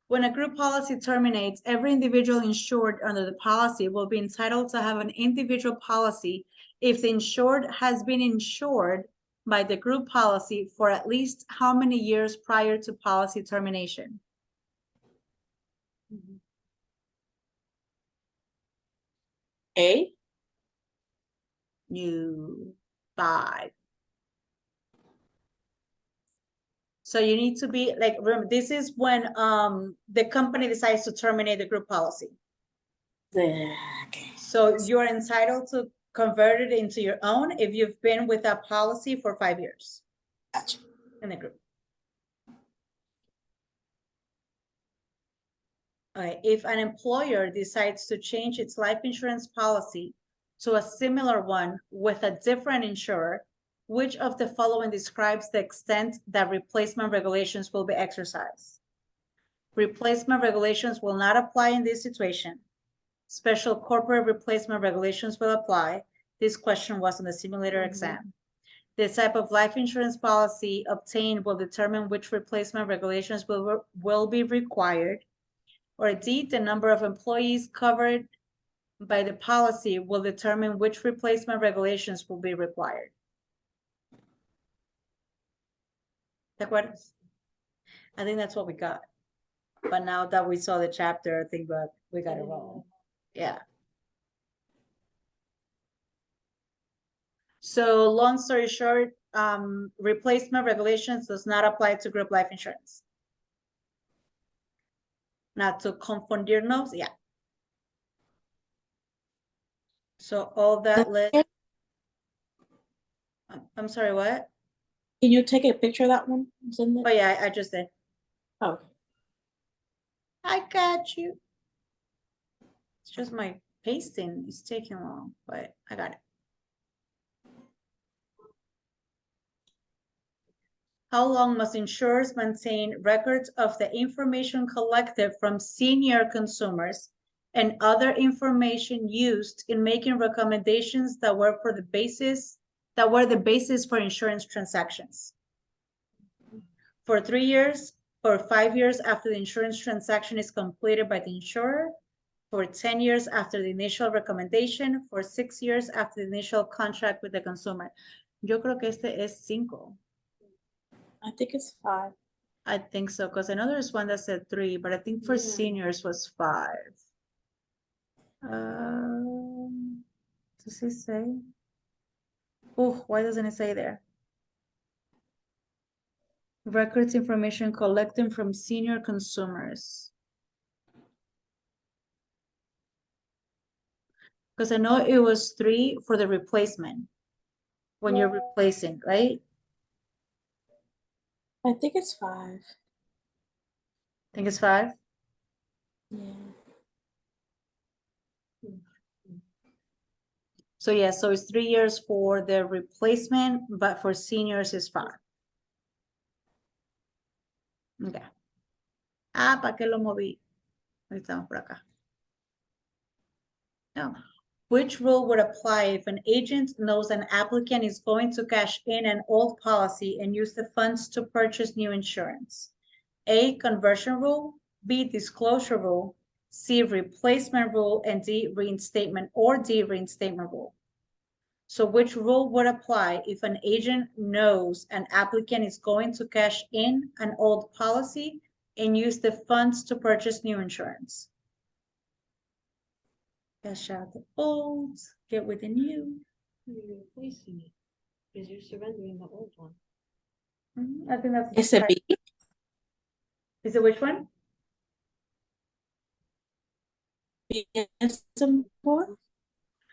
When a group policy terminates, every individual insured under the policy will be entitled to have an individual policy if the insured has been insured by the group policy for at least how many years prior to policy termination? A? You 5. So you need to be like, remember, this is when the company decides to terminate the group policy. Okay. So you're entitled to convert it into your own if you've been with that policy for 5 years Gotcha. in the group. Okay, if an employer decides to change its life insurance policy to a similar one with a different insurer, which of the following describes the extent that replacement regulations will be exercised? Replacement regulations will not apply in this situation. Special corporate replacement regulations will apply. This question was on the simulator exam. The type of life insurance policy obtained will determine which replacement regulations will be required. Or D, the number of employees covered by the policy will determine which replacement regulations will be required. ¿Te acuerdas? I think that's what we got. But now that we saw the chapter, I think that we got it wrong. Yeah. So long story short, replacement regulations does not apply to group life insurance. Not to confundirnos, yeah. So all that list. I'm sorry, what? Can you take a picture of that one? and Send it? Oh yeah, I just did. Oh, okay. I got you. It's just my pasting is taking long, but I got it. How long must insurers maintain records of the information collected from senior consumers and other information used in making recommendations that were the basis for insurance transactions? For 3 years, for 5 years after the insurance transaction is completed by the insurer, for 10 years after the initial recommendation, for 6 years after the initial contract with the consumer. Yo creo que este es 5. I think it's 5. I think so, because I know there's one that said 3, but I think for seniors was 5. Does it say? Oh, why doesn't it say there? Records information collected from senior consumers. Because I know it was 3 for the replacement. When you're replacing, right? I think it's 5. I think it's 5. Yeah. So yeah, so it's 3 years for the replacement, but for seniors it's 5. Okay. Ah, ¿para qué lo moví? Ahí estamos por acá. No. Which rule would apply if an agent knows an applicant is going to cash in an old policy and use the funds to purchase new insurance? A, conversion rule, B, disclosure rule, C, replacement rule, and D, reinstatement rule. So which rule would apply if an agent knows an applicant is going to cash in an old policy and use the funds to purchase new insurance? Cash out the old, get with the new. You're replacing it, because you're surrendering the old one. I think that's. It's a B. Is it which one? B is some more.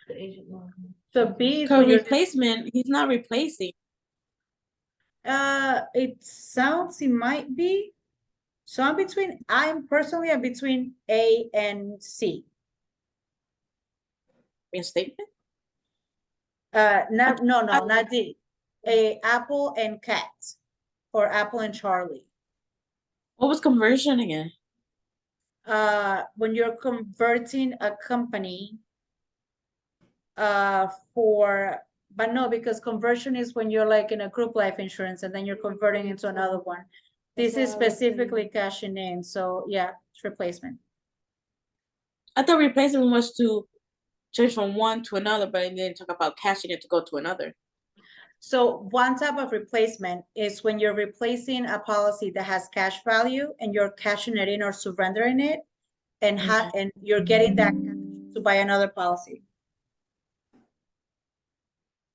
The agent law. So B is For when you're, replacement, he's not replacing. it sounds it might be. So I'm between A and C. Reinstatement? Not D. Apple and Cat, or Apple and Charlie. What was conversion again? When you're converting a company for But no, because conversion is when you're like in a group life insurance and then you're converting into another one. This That's is what I was specifically cashing in, so yeah, it's replacement. I thought replacement was to change from one to another, but then talk about cashing it to go to another. So one type of replacement is when you're replacing a policy that has cash value and you're cashing it in or surrendering it and and you're getting that to buy another policy.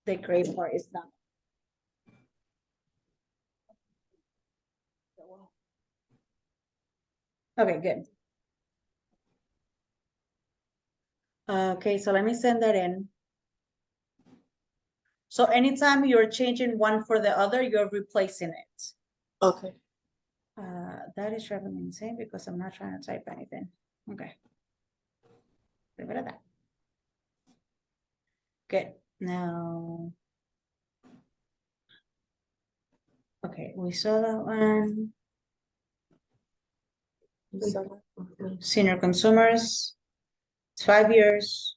The great part is not. Okay, good. Okay, so let me send that in. So anytime you're changing one for the other, you're replacing it. Okay. That is driving me insane because I'm not trying to type anything. Okay. Leave it at that. Good. Now. Okay, we saw that one. Senior consumers, it's 5 years.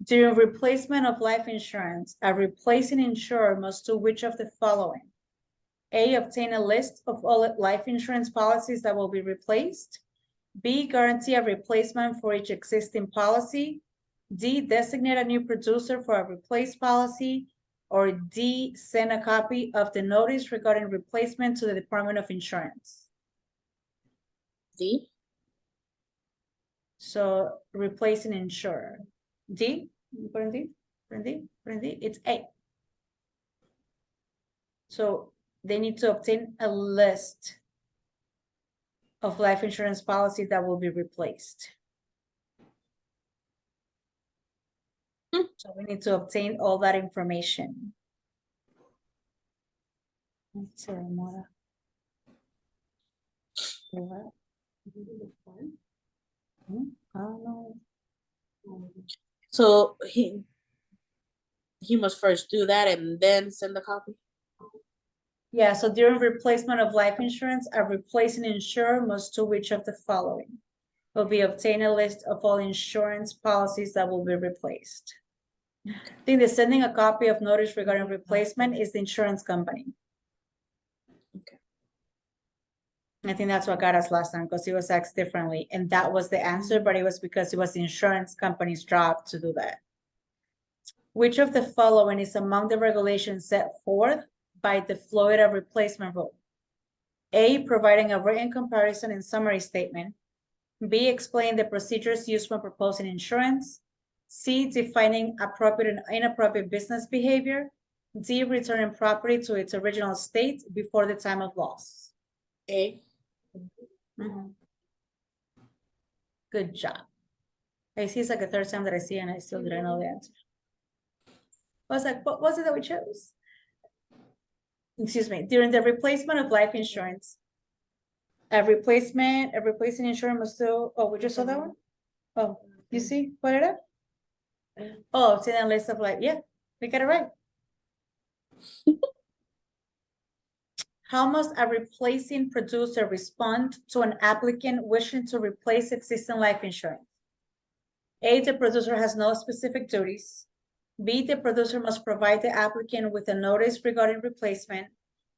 During replacement of life insurance, a replacing insurer must do which of the following? A, obtain a list of all life insurance policies that will be replaced. B, guarantee a replacement for each existing policy. D, designate a new producer for a replaced policy. Or D, send a copy of the notice regarding replacement to the Department of Insurance. D. So replacing insurer. D, put in D, put in D, put in D, it's A. So they need to obtain a list of life insurance policy that will be replaced. So we need to obtain all that information. Let's see, Mora. What? I don't know. So he must first do that and then send the copy. Yeah, so during replacement of life insurance, a replacing insurer must do which of the following? Will be obtain a list of all insurance policies that will be replaced. I think the sending a copy of notice regarding replacement is the insurance company. Okay. I think that's what got us last time because it was asked differently. And that was the answer, but it was because it was the insurance company's job to do that. Which of the following is among the regulations set forth by the Florida replacement rule? A, providing a written comparison and summary statement. B, explain the procedures used when proposing insurance. C, defining appropriate and inappropriate business behavior. D, returning property to its original state before the time of loss. A. Good job. I see it's like the third time that I see it and I still didn't know the answer. I was like, what was it that we chose? Excuse me, during the replacement of life insurance, a replacing insurance must still, oh, we just saw that one? Oh, you see, put it up? Oh, it's in a list of like, yeah, we got it right. How must a replacing producer respond to an applicant wishing to replace existing life insurance? A, the producer has no specific duties. B, the producer must provide the applicant with a notice regarding replacement.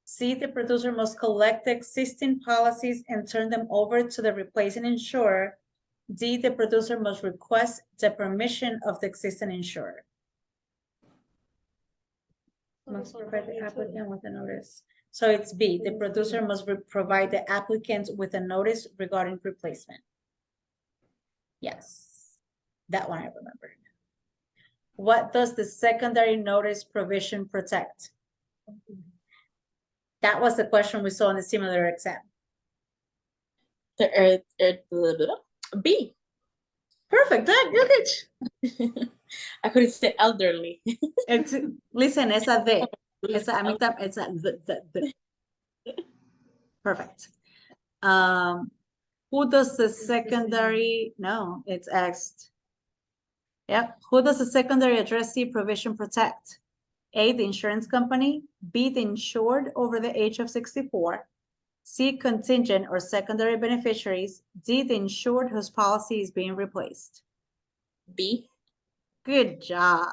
C, the producer must collect the existing policies and turn them over to the replacing insurer. D, the producer must request the permission of the existing insurer. Must provide the applicant with a notice. So it's B, the producer must provide the applicant with a notice regarding replacement. Yes, that one I remember. What does the secondary notice provision protect? That was the question we saw in the simulator exam. B. Perfect, look at I couldn't say elderly. Listen, it's a D. It's a the. Perfect. Who does the secondary, no, it's X. Yep, who does the secondary addressee provision protect? A, the insurance company. B, the insured over the age of 64. C, contingent or secondary beneficiaries. D, the insured whose policy is being replaced. B. Good job.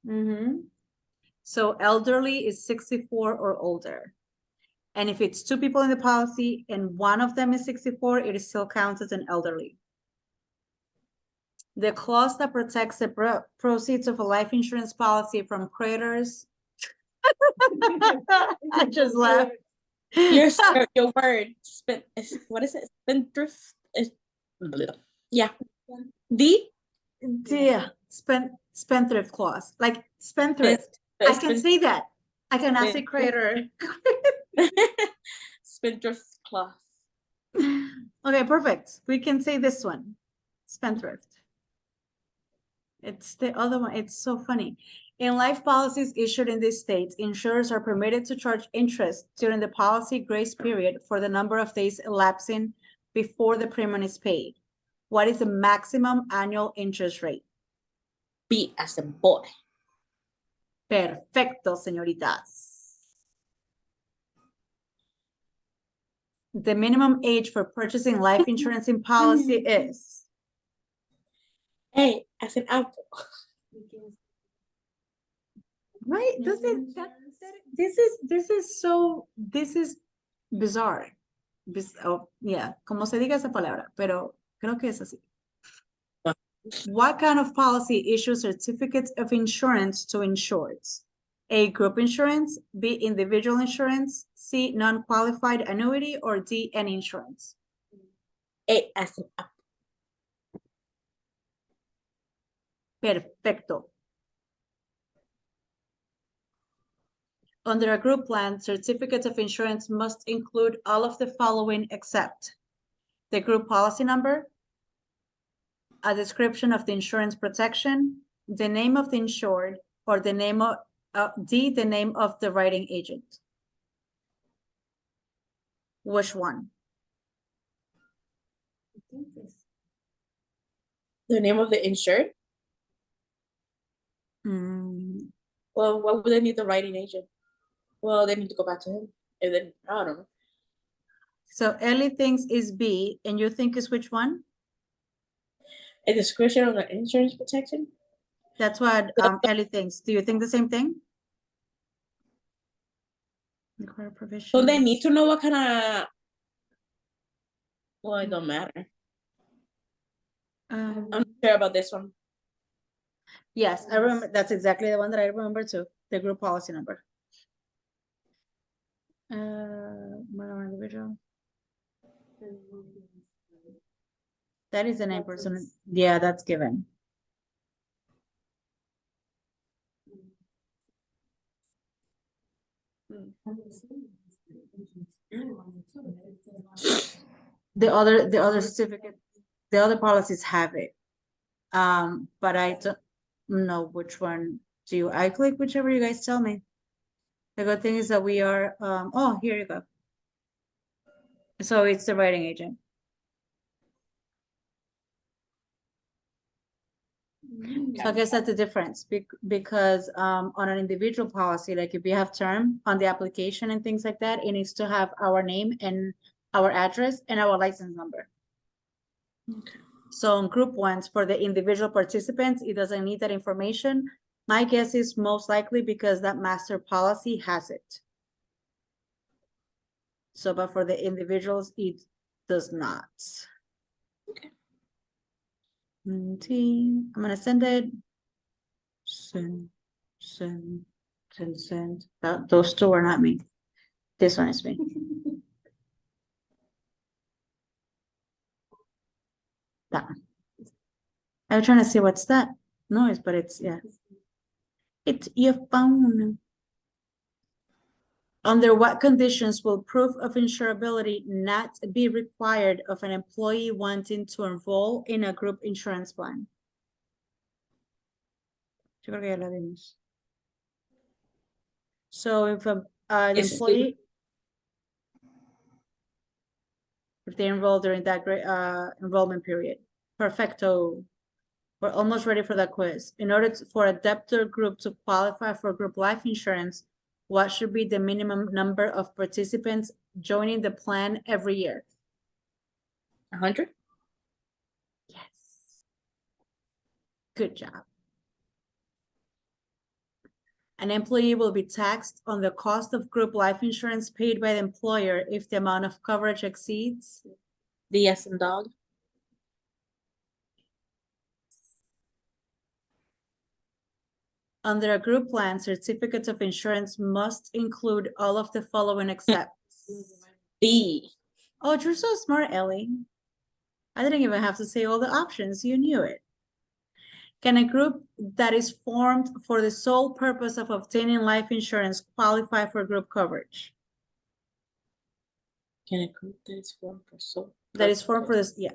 Mm-hmm. So elderly is 64 or older. And if it's two people in the policy and one of them is 64, it is still counts as an elderly. The clause that protects the proceeds of a life insurance policy from creditors. I just laughed. Your word. What is it? Spendthrift. Yeah. Yeah, spendthrift clause, like spendthrift. I can say that. I cannot say creditor. Spendthrift clause. Okay, perfect. We can say this one, spendthrift. It's the other one. It's so funny. In life policies issued in these states, insurers are permitted to charge interest during the policy grace period for the number of days elapsing before the premium is paid. What is the maximum annual interest rate? B as in boy. Perfecto, señoritas. The minimum age for purchasing life insurance in policy is A as in apple. right. This is bizarre. Oh, yeah, como se diga esa palabra, pero creo que es así. What kind of policy issues certificates of insurance to insureds? A, group insurance, B, individual insurance, C, non-qualified annuity, or D, any insurance? A as in apple. Perfecto. Under a group plan, certificates of insurance must include all of the following except the group policy number, a description of the insurance protection, the name of the insured, or the name of D, the name of the writing agent. Which one? The name of the insured? Mm, Well, what would they need the writing agent? Well, they need to go back to him. And then, I don't know. so Ellie thinks is B, and you think is which one? A description of the insurance protection? That's what Ellie thinks. Do you think the same thing? Required provision. So they need to know what kind of. Well, it don't matter. I'm not sure about this one. Yes, I remember. That's exactly the one that I remember too. The group policy number. Individual. That is the name person. Yeah, that's given. The other certificate, the other policies have it. But I don't know which one do you, I click whichever you guys tell me. The good thing is that we are, oh, here you go. So it's the writing agent. So I guess that's the difference because on an individual policy, like if you have term on the application and things like that, it needs to have our name and our address and our license number. Okay. So on group ones for the individual participants, it doesn't need that information. My guess is most likely because that master policy has it. So, but for the individuals, it does not. Okay. I'm gonna send it. Send. Those two are not me. This one is me. That one. I'm trying to see what's that noise, but it's, yeah. It's your phone. Under what conditions will proof of insurability not be required of an employee wanting to enroll in a group insurance plan? Yo creo que ya la vimos. So if an employee, if they enroll during that enrollment period, perfecto. We're almost ready for that quiz. In order for a debtor group to qualify for group life insurance, what should be the minimum number of participants joining the plan every year? 100? Yes. Good job. An employee will be taxed on the cost of group life insurance paid by the employer if the amount of coverage exceeds. D as in dog. Under a group plan, certificates of insurance must include all of the following except. D. Oh, you're so smart, Ellie. I didn't even have to say all the options. You knew it. Can a group that is formed for the sole purpose of obtaining life insurance qualify for group coverage? Can a group that is formed for so? That is formed for this, yeah.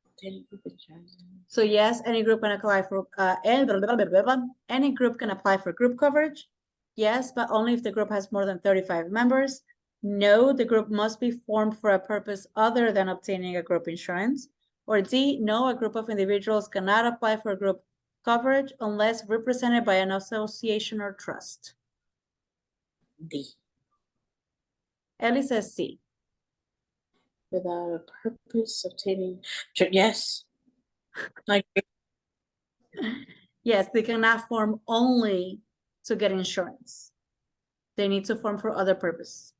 Obtaining group insurance. So yes, any group can apply for, any group can apply for group coverage. Yes, but only if the group has more than 35 members. No, the group must be formed for a purpose other than obtaining a group insurance. Or D, no, a group of individuals cannot apply for group coverage unless represented by an association or trust. D. Ellie says C. Without a purpose obtaining, yes. Like, Yes, they cannot form only to get insurance. They need to form for other purpose.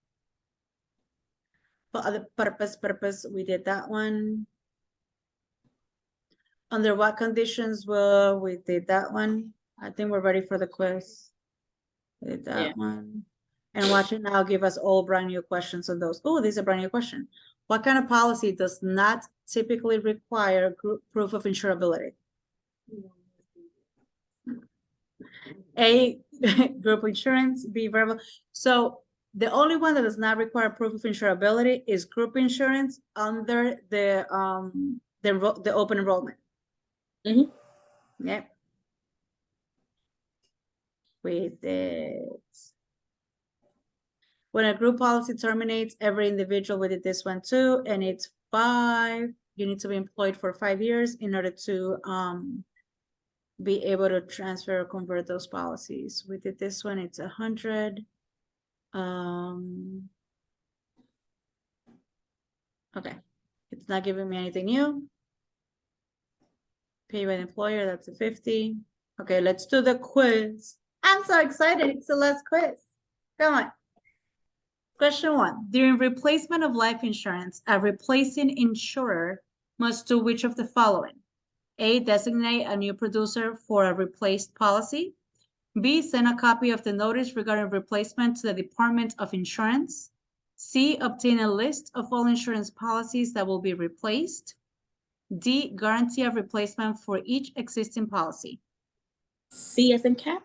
For other purpose, we did that one. Under what conditions will we did that one? I think we're ready for the quiz. We did that Yeah. one. And watch it now give us all brand new questions on those. Oh, this is a brand new question. What kind of policy does not typically require group proof of insurability? A, group insurance, B, variable. So the only one that does not require proof of insurability is group insurance under the open enrollment. Mhm. Yep. We did. When a group policy terminates, every individual, we did this one too, and it's 5. You need to be employed for 5 years in order to be able to transfer or convert those policies. We did this one, it's 100. Okay, it's not giving me anything new. Paid by the employer, that's a 50. Okay, let's do the quiz. I'm so excited, it's the last quiz. Come on. Question 1, during replacement of life insurance, a replacing insurer must do which of the following? A, designate a new producer for a replaced policy. B, send a copy of the notice regarding replacement to the Department of Insurance. C, obtain a list of all insurance policies that will be replaced. D, guarantee a replacement for each existing policy. C as in cat.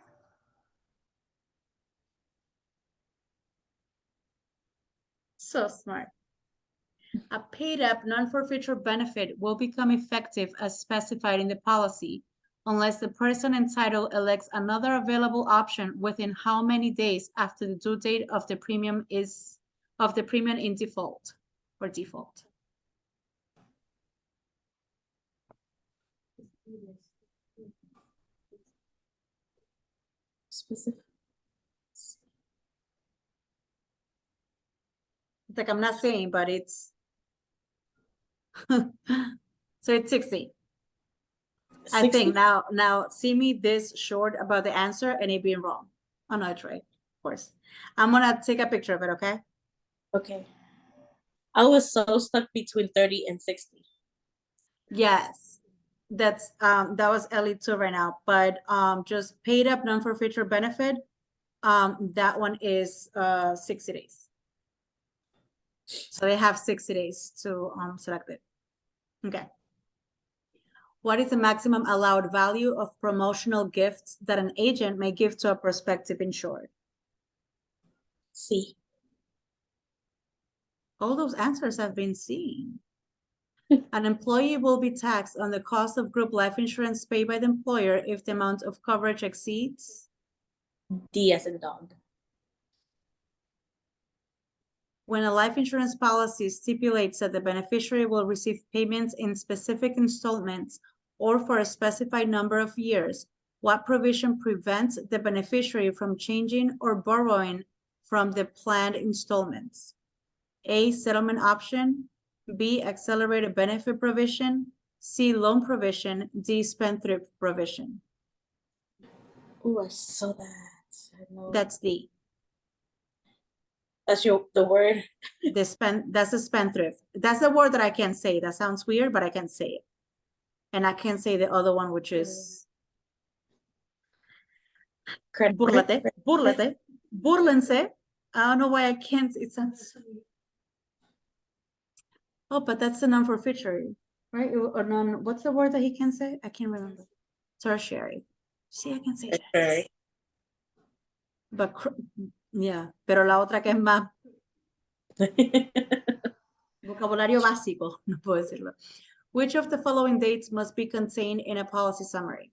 So smart. A paid-up non-forfeiture benefit will become effective as specified in the policy unless the person entitled elects another available option within how many days after the due date of the premium in default or default. Specific. It's like I'm not saying, but it's so it's 60. I 60? think now see me this short about the answer and it being wrong. Oh no, it's right, of course. I'm gonna take a picture of it, okay? Okay. I was so stuck between 30 and 60. Yes, that's that was Ellie too right now, but just paid up non-forfeiture benefit, that one is 60 days. So they have 60 days to select it. Okay. What is the maximum allowed value of promotional gifts that an agent may give to a prospective insured? C. All those answers have been seen. An employee will be taxed on the cost of group life insurance paid by the employer if the amount of coverage exceeds. D as in dog. When a life insurance policy stipulates that the beneficiary will receive payments in specific installments or for a specified number of years, what provision prevents the beneficiary from changing or borrowing from the planned installments? A, settlement option. B, accelerated benefit provision. C, loan provision. D, spendthrift provision. Oh, I saw that. I know. That's D. That's the word. That's the spendthrift. That's the word that I can't say. That sounds weird, but I can say it. And I can't say the other one, which is burlate, burlate, burlense. I don't know why I can't. It sounds. Oh, but that's the non-forfeiture, right? Or non. What's the word that he can say? I can't remember. Tertiary. See, I can say that. Okay. But yeah, pero la otra que es más vocabulario básico, no puedo decirlo. Which of the following dates must be contained in a policy summary?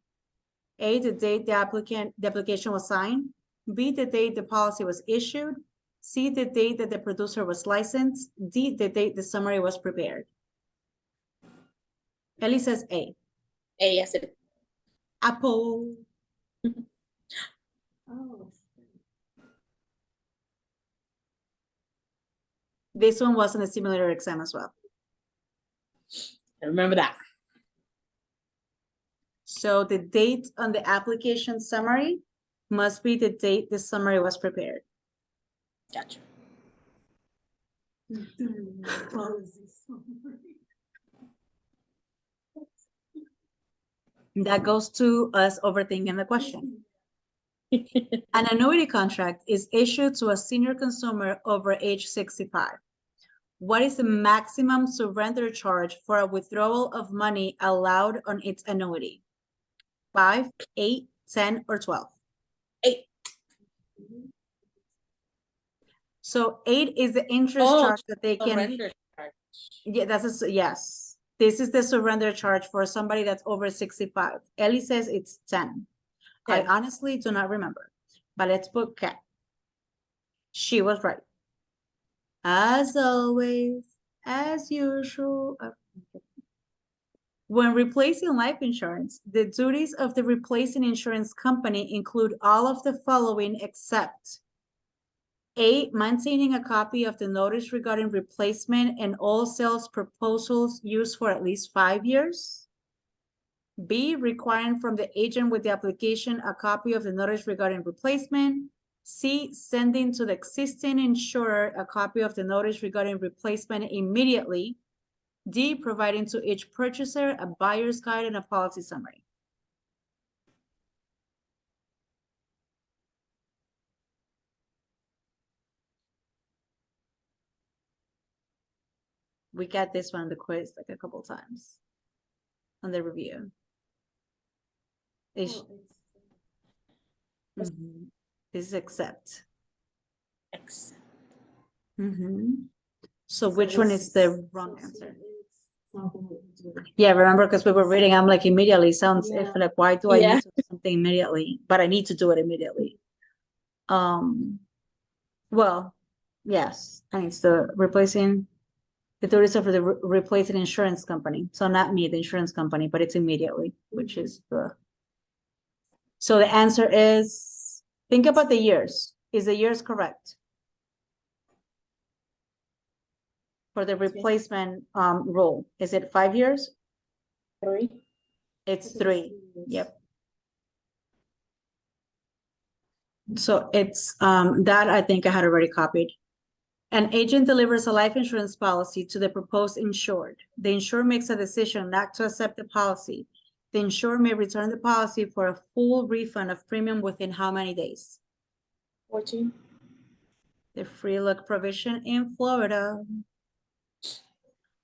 A, the date the application was signed. B, the date the policy was issued. C, the date that the producer was licensed. D, the date the summary was prepared. Ellie says A. A, I said. Apple. This one was in a simulator exam as well. I remember that. So the date on the application summary must be the date the summary was prepared. Gotcha. That goes to us overthinking the question. An annuity contract is issued to a senior consumer over age 65. What is the maximum surrender charge for a withdrawal of money allowed on its annuity? 5, 8, 10, or 12? 8. So 8 is the interest Oh, charge that they can. Surrender charge. Yeah, yes. This is the surrender charge for somebody that's over 65. Ellie says it's 10. I 10. honestly do not remember, but let's put Kat. She was right. As always, as usual. When replacing life insurance, the duties of the replacing insurance company include all of the following except A, maintaining a copy of the notice regarding replacement and all sales proposals used for at least 5 years. B, requiring from the agent with the application a copy of the notice regarding replacement. C, sending to the existing insurer a copy of the notice regarding replacement immediately. D, providing to each purchaser a buyer's guide and a policy summary. We got this one on the quiz like a couple times on the review. This is accept. Accept. So which one is the wrong answer? Yeah, remember, because we were reading, I'm like, immediately sounds if like, why do I need to do something immediately? But I need to do it immediately. Well, yes, I need to replacing the duties of the replacing insurance company. So not me, the insurance company, but it's immediately, which is the. So the answer is, think about the years. Is the years correct? For the replacement rule, is it 5 years? 3. It's 3. Yep. So it's that I think I had already copied. An agent delivers a life insurance policy to the proposed insured. The insured makes a decision not to accept the policy. The insured may return the policy for a full refund of premium within how many days? 14. The free look provision in Florida.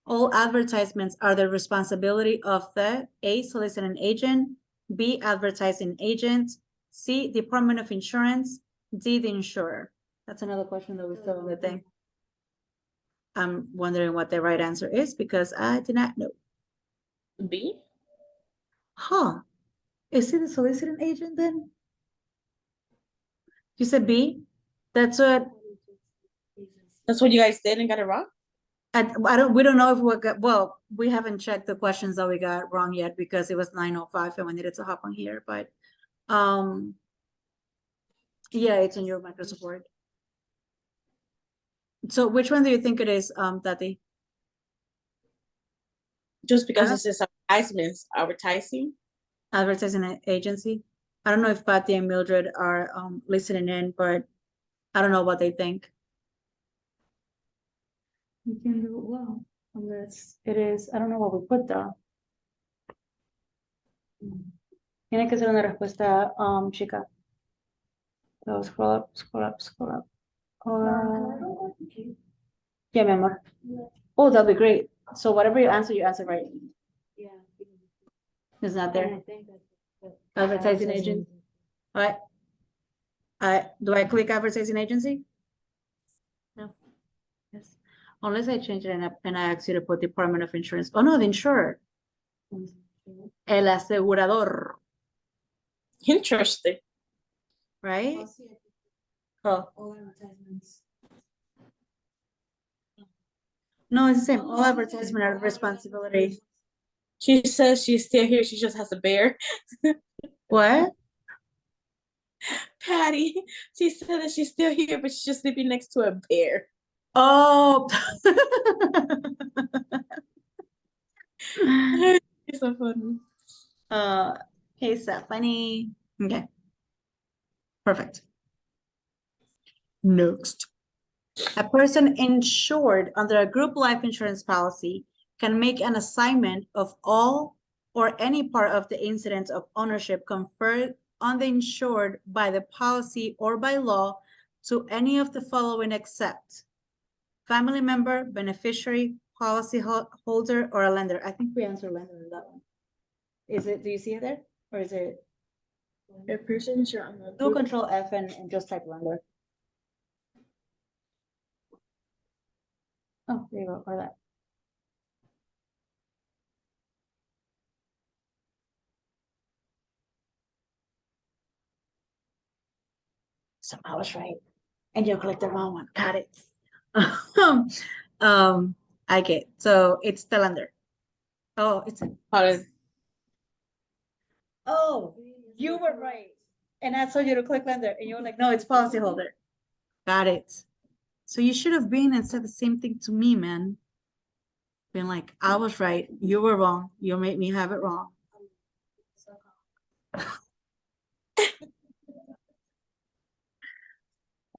All advertisements are the responsibility of the A, soliciting agent, B, advertising agent, C, Department of Insurance, D, the insurer. That's another question that we still on the thing. I'm wondering what the right answer is because I did not know. B? Huh. Is it the soliciting agent then? You said B? That's what you guys did and got it wrong? we don't know if we got, well, we haven't checked the questions that we got wrong yet because it was 9:05 and we needed to hop on here, but yeah, it's in your Microsoft Word. So which one do you think it is, Tati? Just because it says advertisements, advertising. Advertising agency? I don't know if Patty and Mildred are listening in, but I don't know what they think. We can do it well, unless it is, I don't know what we put though. Tiene que ser una respuesta, chica. So scroll up, scroll up, scroll up. Yeah, mi amor. Oh, that'll be great. So whatever you answer right. Yeah. It's not And I there. think that's- Advertising agent. All right. Do I click advertising agency? No. Yes. Unless I change it and I ask you to put Department of Insurance. Oh, no, the insurer. El asegurador, Interesting. right? I'll see it. Oh, All advertisements. no, it's the same. All advertisement are responsibility. She says she's still here. She just has a bear. What? Patty, she said that she's still here, but she's just sleeping next to a bear. Oh. It's so funny. Okay, Stephanie. Okay. Perfect. Next. A person insured under a group life insurance policy can make an assignment of all or any part of the incident of ownership conferred on the insured by the policy or by law to any of the following except family member, beneficiary, policy holder, or a lender. I think we answered lender in that one. Is it, do you see it there? Or is it? A person insured on the Do group. Control F and just type lender. Oh, there you go, or that. So I was right. And you clicked the wrong one. Got it. I get. So it's the lender. Oh, it's oh, you were right. And I told you to click lender, and you were like, no, it's policyholder. Got it. So you should have been and said the same thing to me, man. Been like, I was right, you were wrong. You made me have it wrong.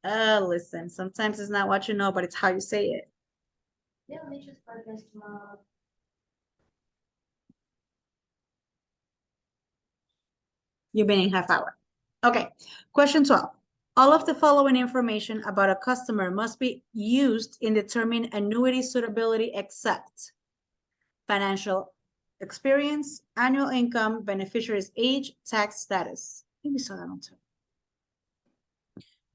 Listen, sometimes it's not what you know, but it's how you say it. Yeah, they just podcast tomorrow. You've been in half hour. Okay, question 12. All of the following information about a customer must be used in determining annuity suitability except financial experience, annual income, beneficiary's age, tax status. I think we saw that one too.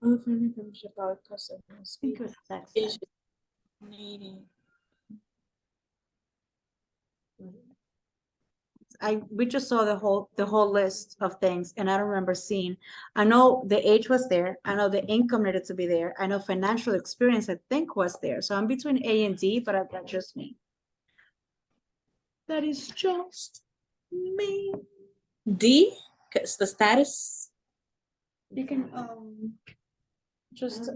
all the information about customers. I think it was tax Age status. needing. We just saw the whole list of things, and I don't remember seeing. I know the age was there. I know the income needed to be there. I know financial experience, I think, was there. So I'm between A and D, but that's just me. That is just me. D, because the status. You can just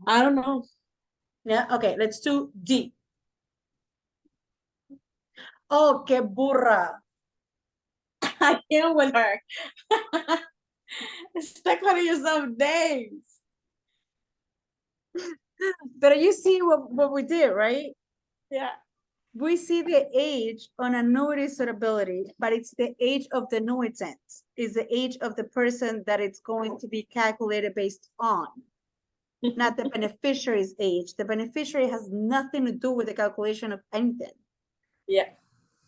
I don't know. yeah. Okay, let's do D. Oh, que burra. I can't with her. Stop calling yourself names. But you see what we did, right? Yeah. We see the age on annuity suitability, but it's the age of the annuitant, is the age of the person that it's going to be calculated based on, not the beneficiary's age. The beneficiary has nothing to do with the calculation of anything. Yeah.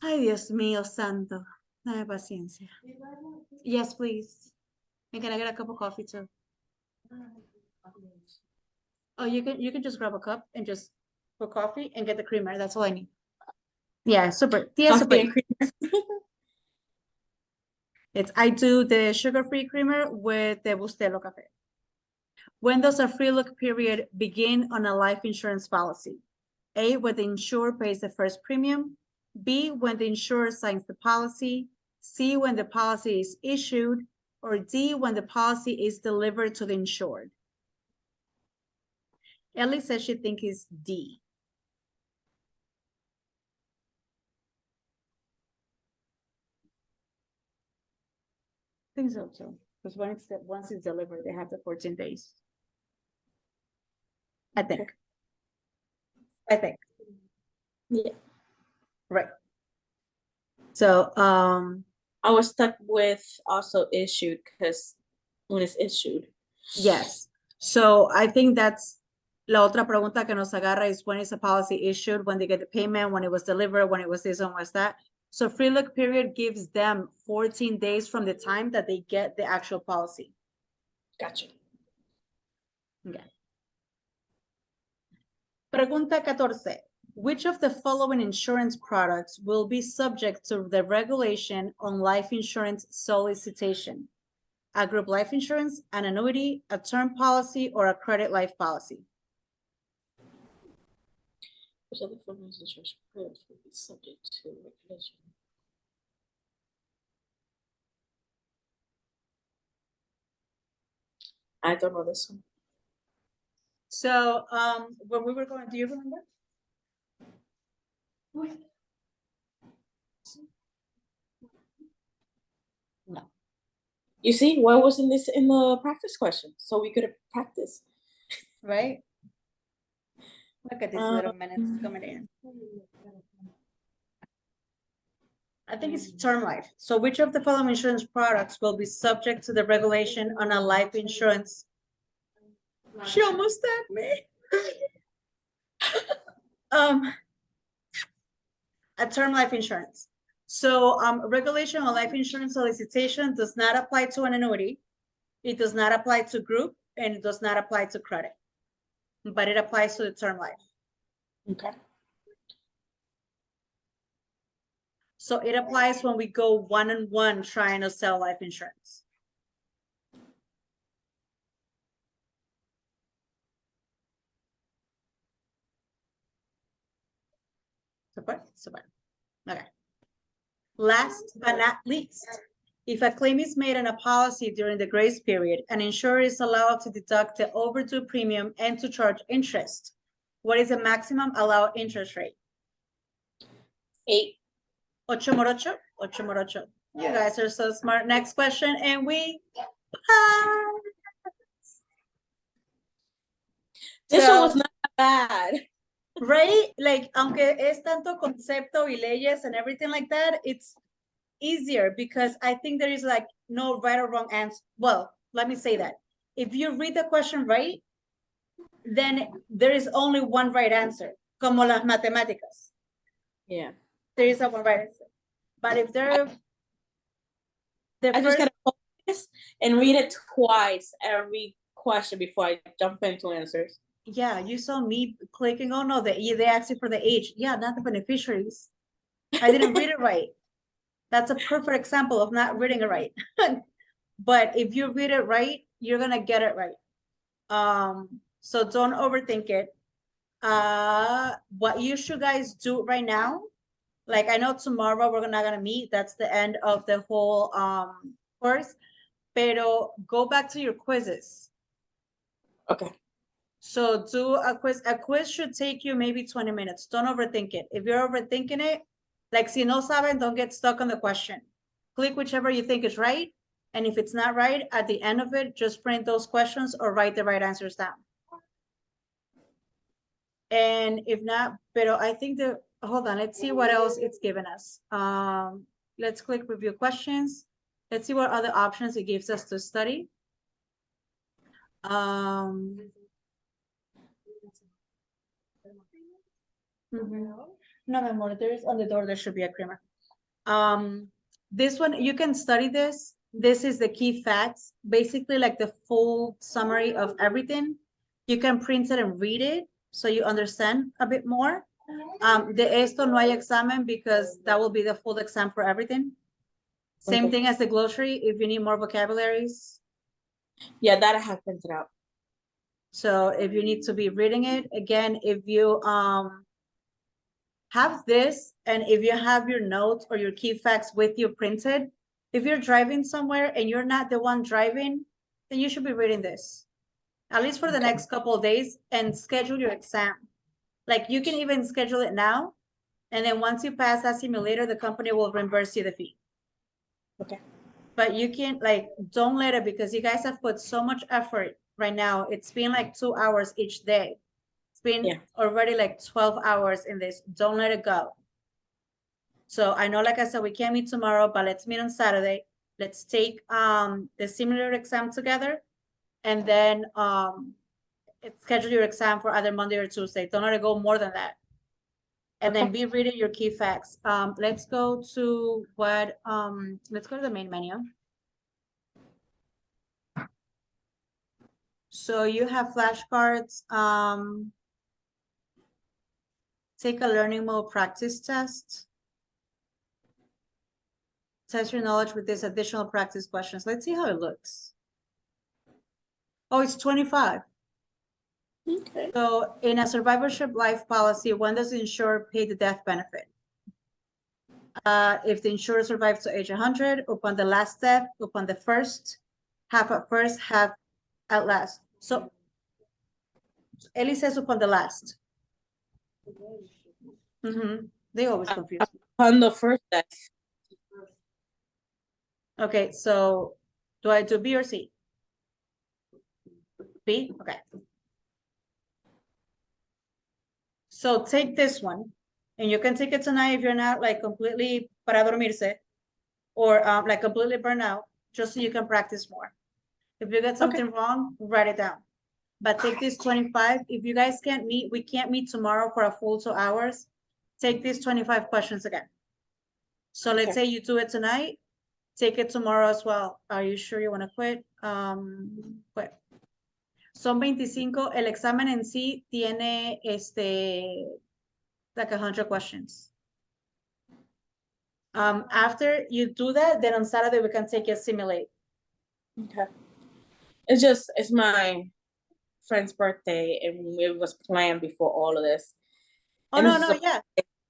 Ay, Dios mío santo. Dame paciencia. Yes, please. And can I get a cup of coffee too? Oh, you can just grab a cup and just put coffee and get the creamer. That's all I need. Yeah, super. Tía, Coffee super. and creamer. I do the sugar-free creamer with the Bustelo Cafe. When does a free look period begin on a life insurance policy? A, when the insurer pays the first premium. B, when the insurer signs the policy. C, when the policy is issued. Or D, when the policy is delivered to the insured. Ellie says she thinks it's D. think so too, because once it's delivered, they have the 14 days. I think. Yeah. Right. So, I was stuck with also issued because when it's issued. yes. So I think that's la otra pregunta que nos agarra is when is a policy issued, when they get the payment, when it was delivered, when it was this, when was that. So free look period gives them 14 days from the time that they get the actual policy. Gotcha. Okay. Pregunta 14. Which of the following insurance products will be subject to the regulation on life insurance solicitation? A group life insurance, an annuity, a term policy, or a credit life policy? Which other forms of insurance products will be subject to regulation? I don't know this one. So, when we were going, do you remember? No. You see, why wasn't this in the practice question? So we could have practiced. Right? Look at these little minutes coming in. I think it's term life. So which of the following insurance products will be subject to the regulation on a life insurance? She almost stabbed me. A term life insurance. So regulation on life insurance solicitation does not apply to an annuity. It does not apply to group, and it does not apply to credit, but it applies to the term life. Okay. So it applies when we go one-on-one trying to sell life insurance. Okay. Last but not least, if a claim is made on a policy during the grace period, an insurer is allowed to deduct the overdue premium and to charge interest. What is the maximum allowed interest rate? 8. Ocho morocho? Ocho morocho. You guys are so smart. Next question, and we This So- one was not bad. right? Like, aunque es tanto concepto y leyes and everything like that, it's easier because I think there is like no right or wrong answer. Well, let me say that. If you read the question right, then there is only one right answer, como las matemáticas. Yeah. There is a one right answer. But if there, the I just first, gotta focus and read it twice every question before I jump into answers. yeah, you saw me clicking, oh no, they asked you for the age. Yeah, not the beneficiaries. I didn't read it right. That's a perfect example of not reading it right. But if you read it right, you're gonna get it right. So don't overthink it. What you should guys do right now, like I know tomorrow we're not gonna meet, that's the end of the whole course, pero go back to your quizzes. Okay. So do a quiz. A quiz should take you maybe 20 minutes. Don't overthink it. If you're overthinking it, like si no saben, don't get stuck on the question. Click whichever you think is right. And if it's not right, at the end of it, just print those questions or write the right answers down. And if not, pero I think hold on, let's see what else it's given us. Let's click review questions. Let's see what other options it gives us to study. No, my amor, there is on the door, there should be a creamer. This one, you can study this. This is the key facts, basically like the full summary of everything. You can print it and read it so you understand a bit more. De esto no hay examen because that will be the full exam for everything. Same Okay. thing as the glossary if you need more vocabularies. Yeah, that I have printed out. So if you need to be reading it, again, if you have this, and if you have your notes or your key facts with you printed, if you're driving somewhere and you're not the one driving, then you should be reading this, at least for the Okay. next couple of days, and schedule your exam. Like you can even schedule it now, and then once you pass that simulator, the company will reimburse you the fee. Okay. But you can like, don't let it, because you guys have put so much effort right now. It's been like 2 hours each day. It's been Yeah. already like 12 hours in this. Don't let it go. So I know, like I said, we can't meet tomorrow, but let's meet on Saturday. Let's take the similar exam together, and then schedule your exam for either Monday or Tuesday. Don't let it go more than that. And then be reading your key facts. Let's go to what, let's go to the main menu. So you have flashcards, take a learning mode practice test. Test your knowledge with these additional practice questions. Let's see how it looks. Oh, it's 25. Okay. So in a survivorship life policy, when does the insurer pay the death benefit? If the insurer survives to age 100, upon the last death, upon the first, half at first, half at last. So Ellie says upon the last. They always confuse me. On the first death. Okay, so do I do B or C? B, okay. So take this one, and you can take it tonight if you're not like completely para dormirse, or like completely burnt out, just so you can practice more. If you get something wrong, write it down. But take this 25. If you guys can't meet, we can't meet tomorrow for a full 2 hours. Take these 25 questions again. So let's say you do it tonight, take it tomorrow as well. Are you sure you want to quit? Quit. Son 25. El examen en sí tiene like 100 questions. After you do that, then on Saturday we can take a simulate. Okay. It's my friend's birthday, and it was planned before all of this. Oh, And no, this no, is yeah.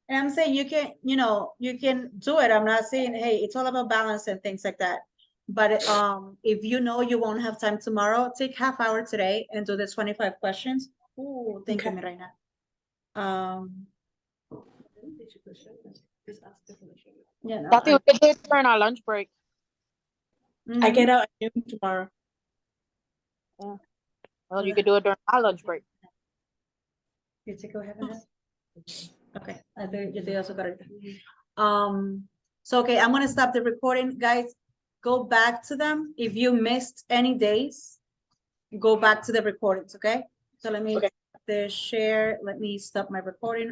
And I'm saying you can, you can do it. I'm not saying, hey, it's all about balance and things like that. But if you know you won't have time tomorrow, take half hour today and do the 25 questions. Ooh, thank you, Miraina. Yeah, no, I think we did during our lunch break. I get out at noon tomorrow. Well, you could do it during our lunch break. You take a half an hour? Okay, I think you also got it. So okay, I'm gonna stop the recording, guys. Go back to them. If you missed any days, go back to the recordings, okay? So let me the share. Let me stop my recording.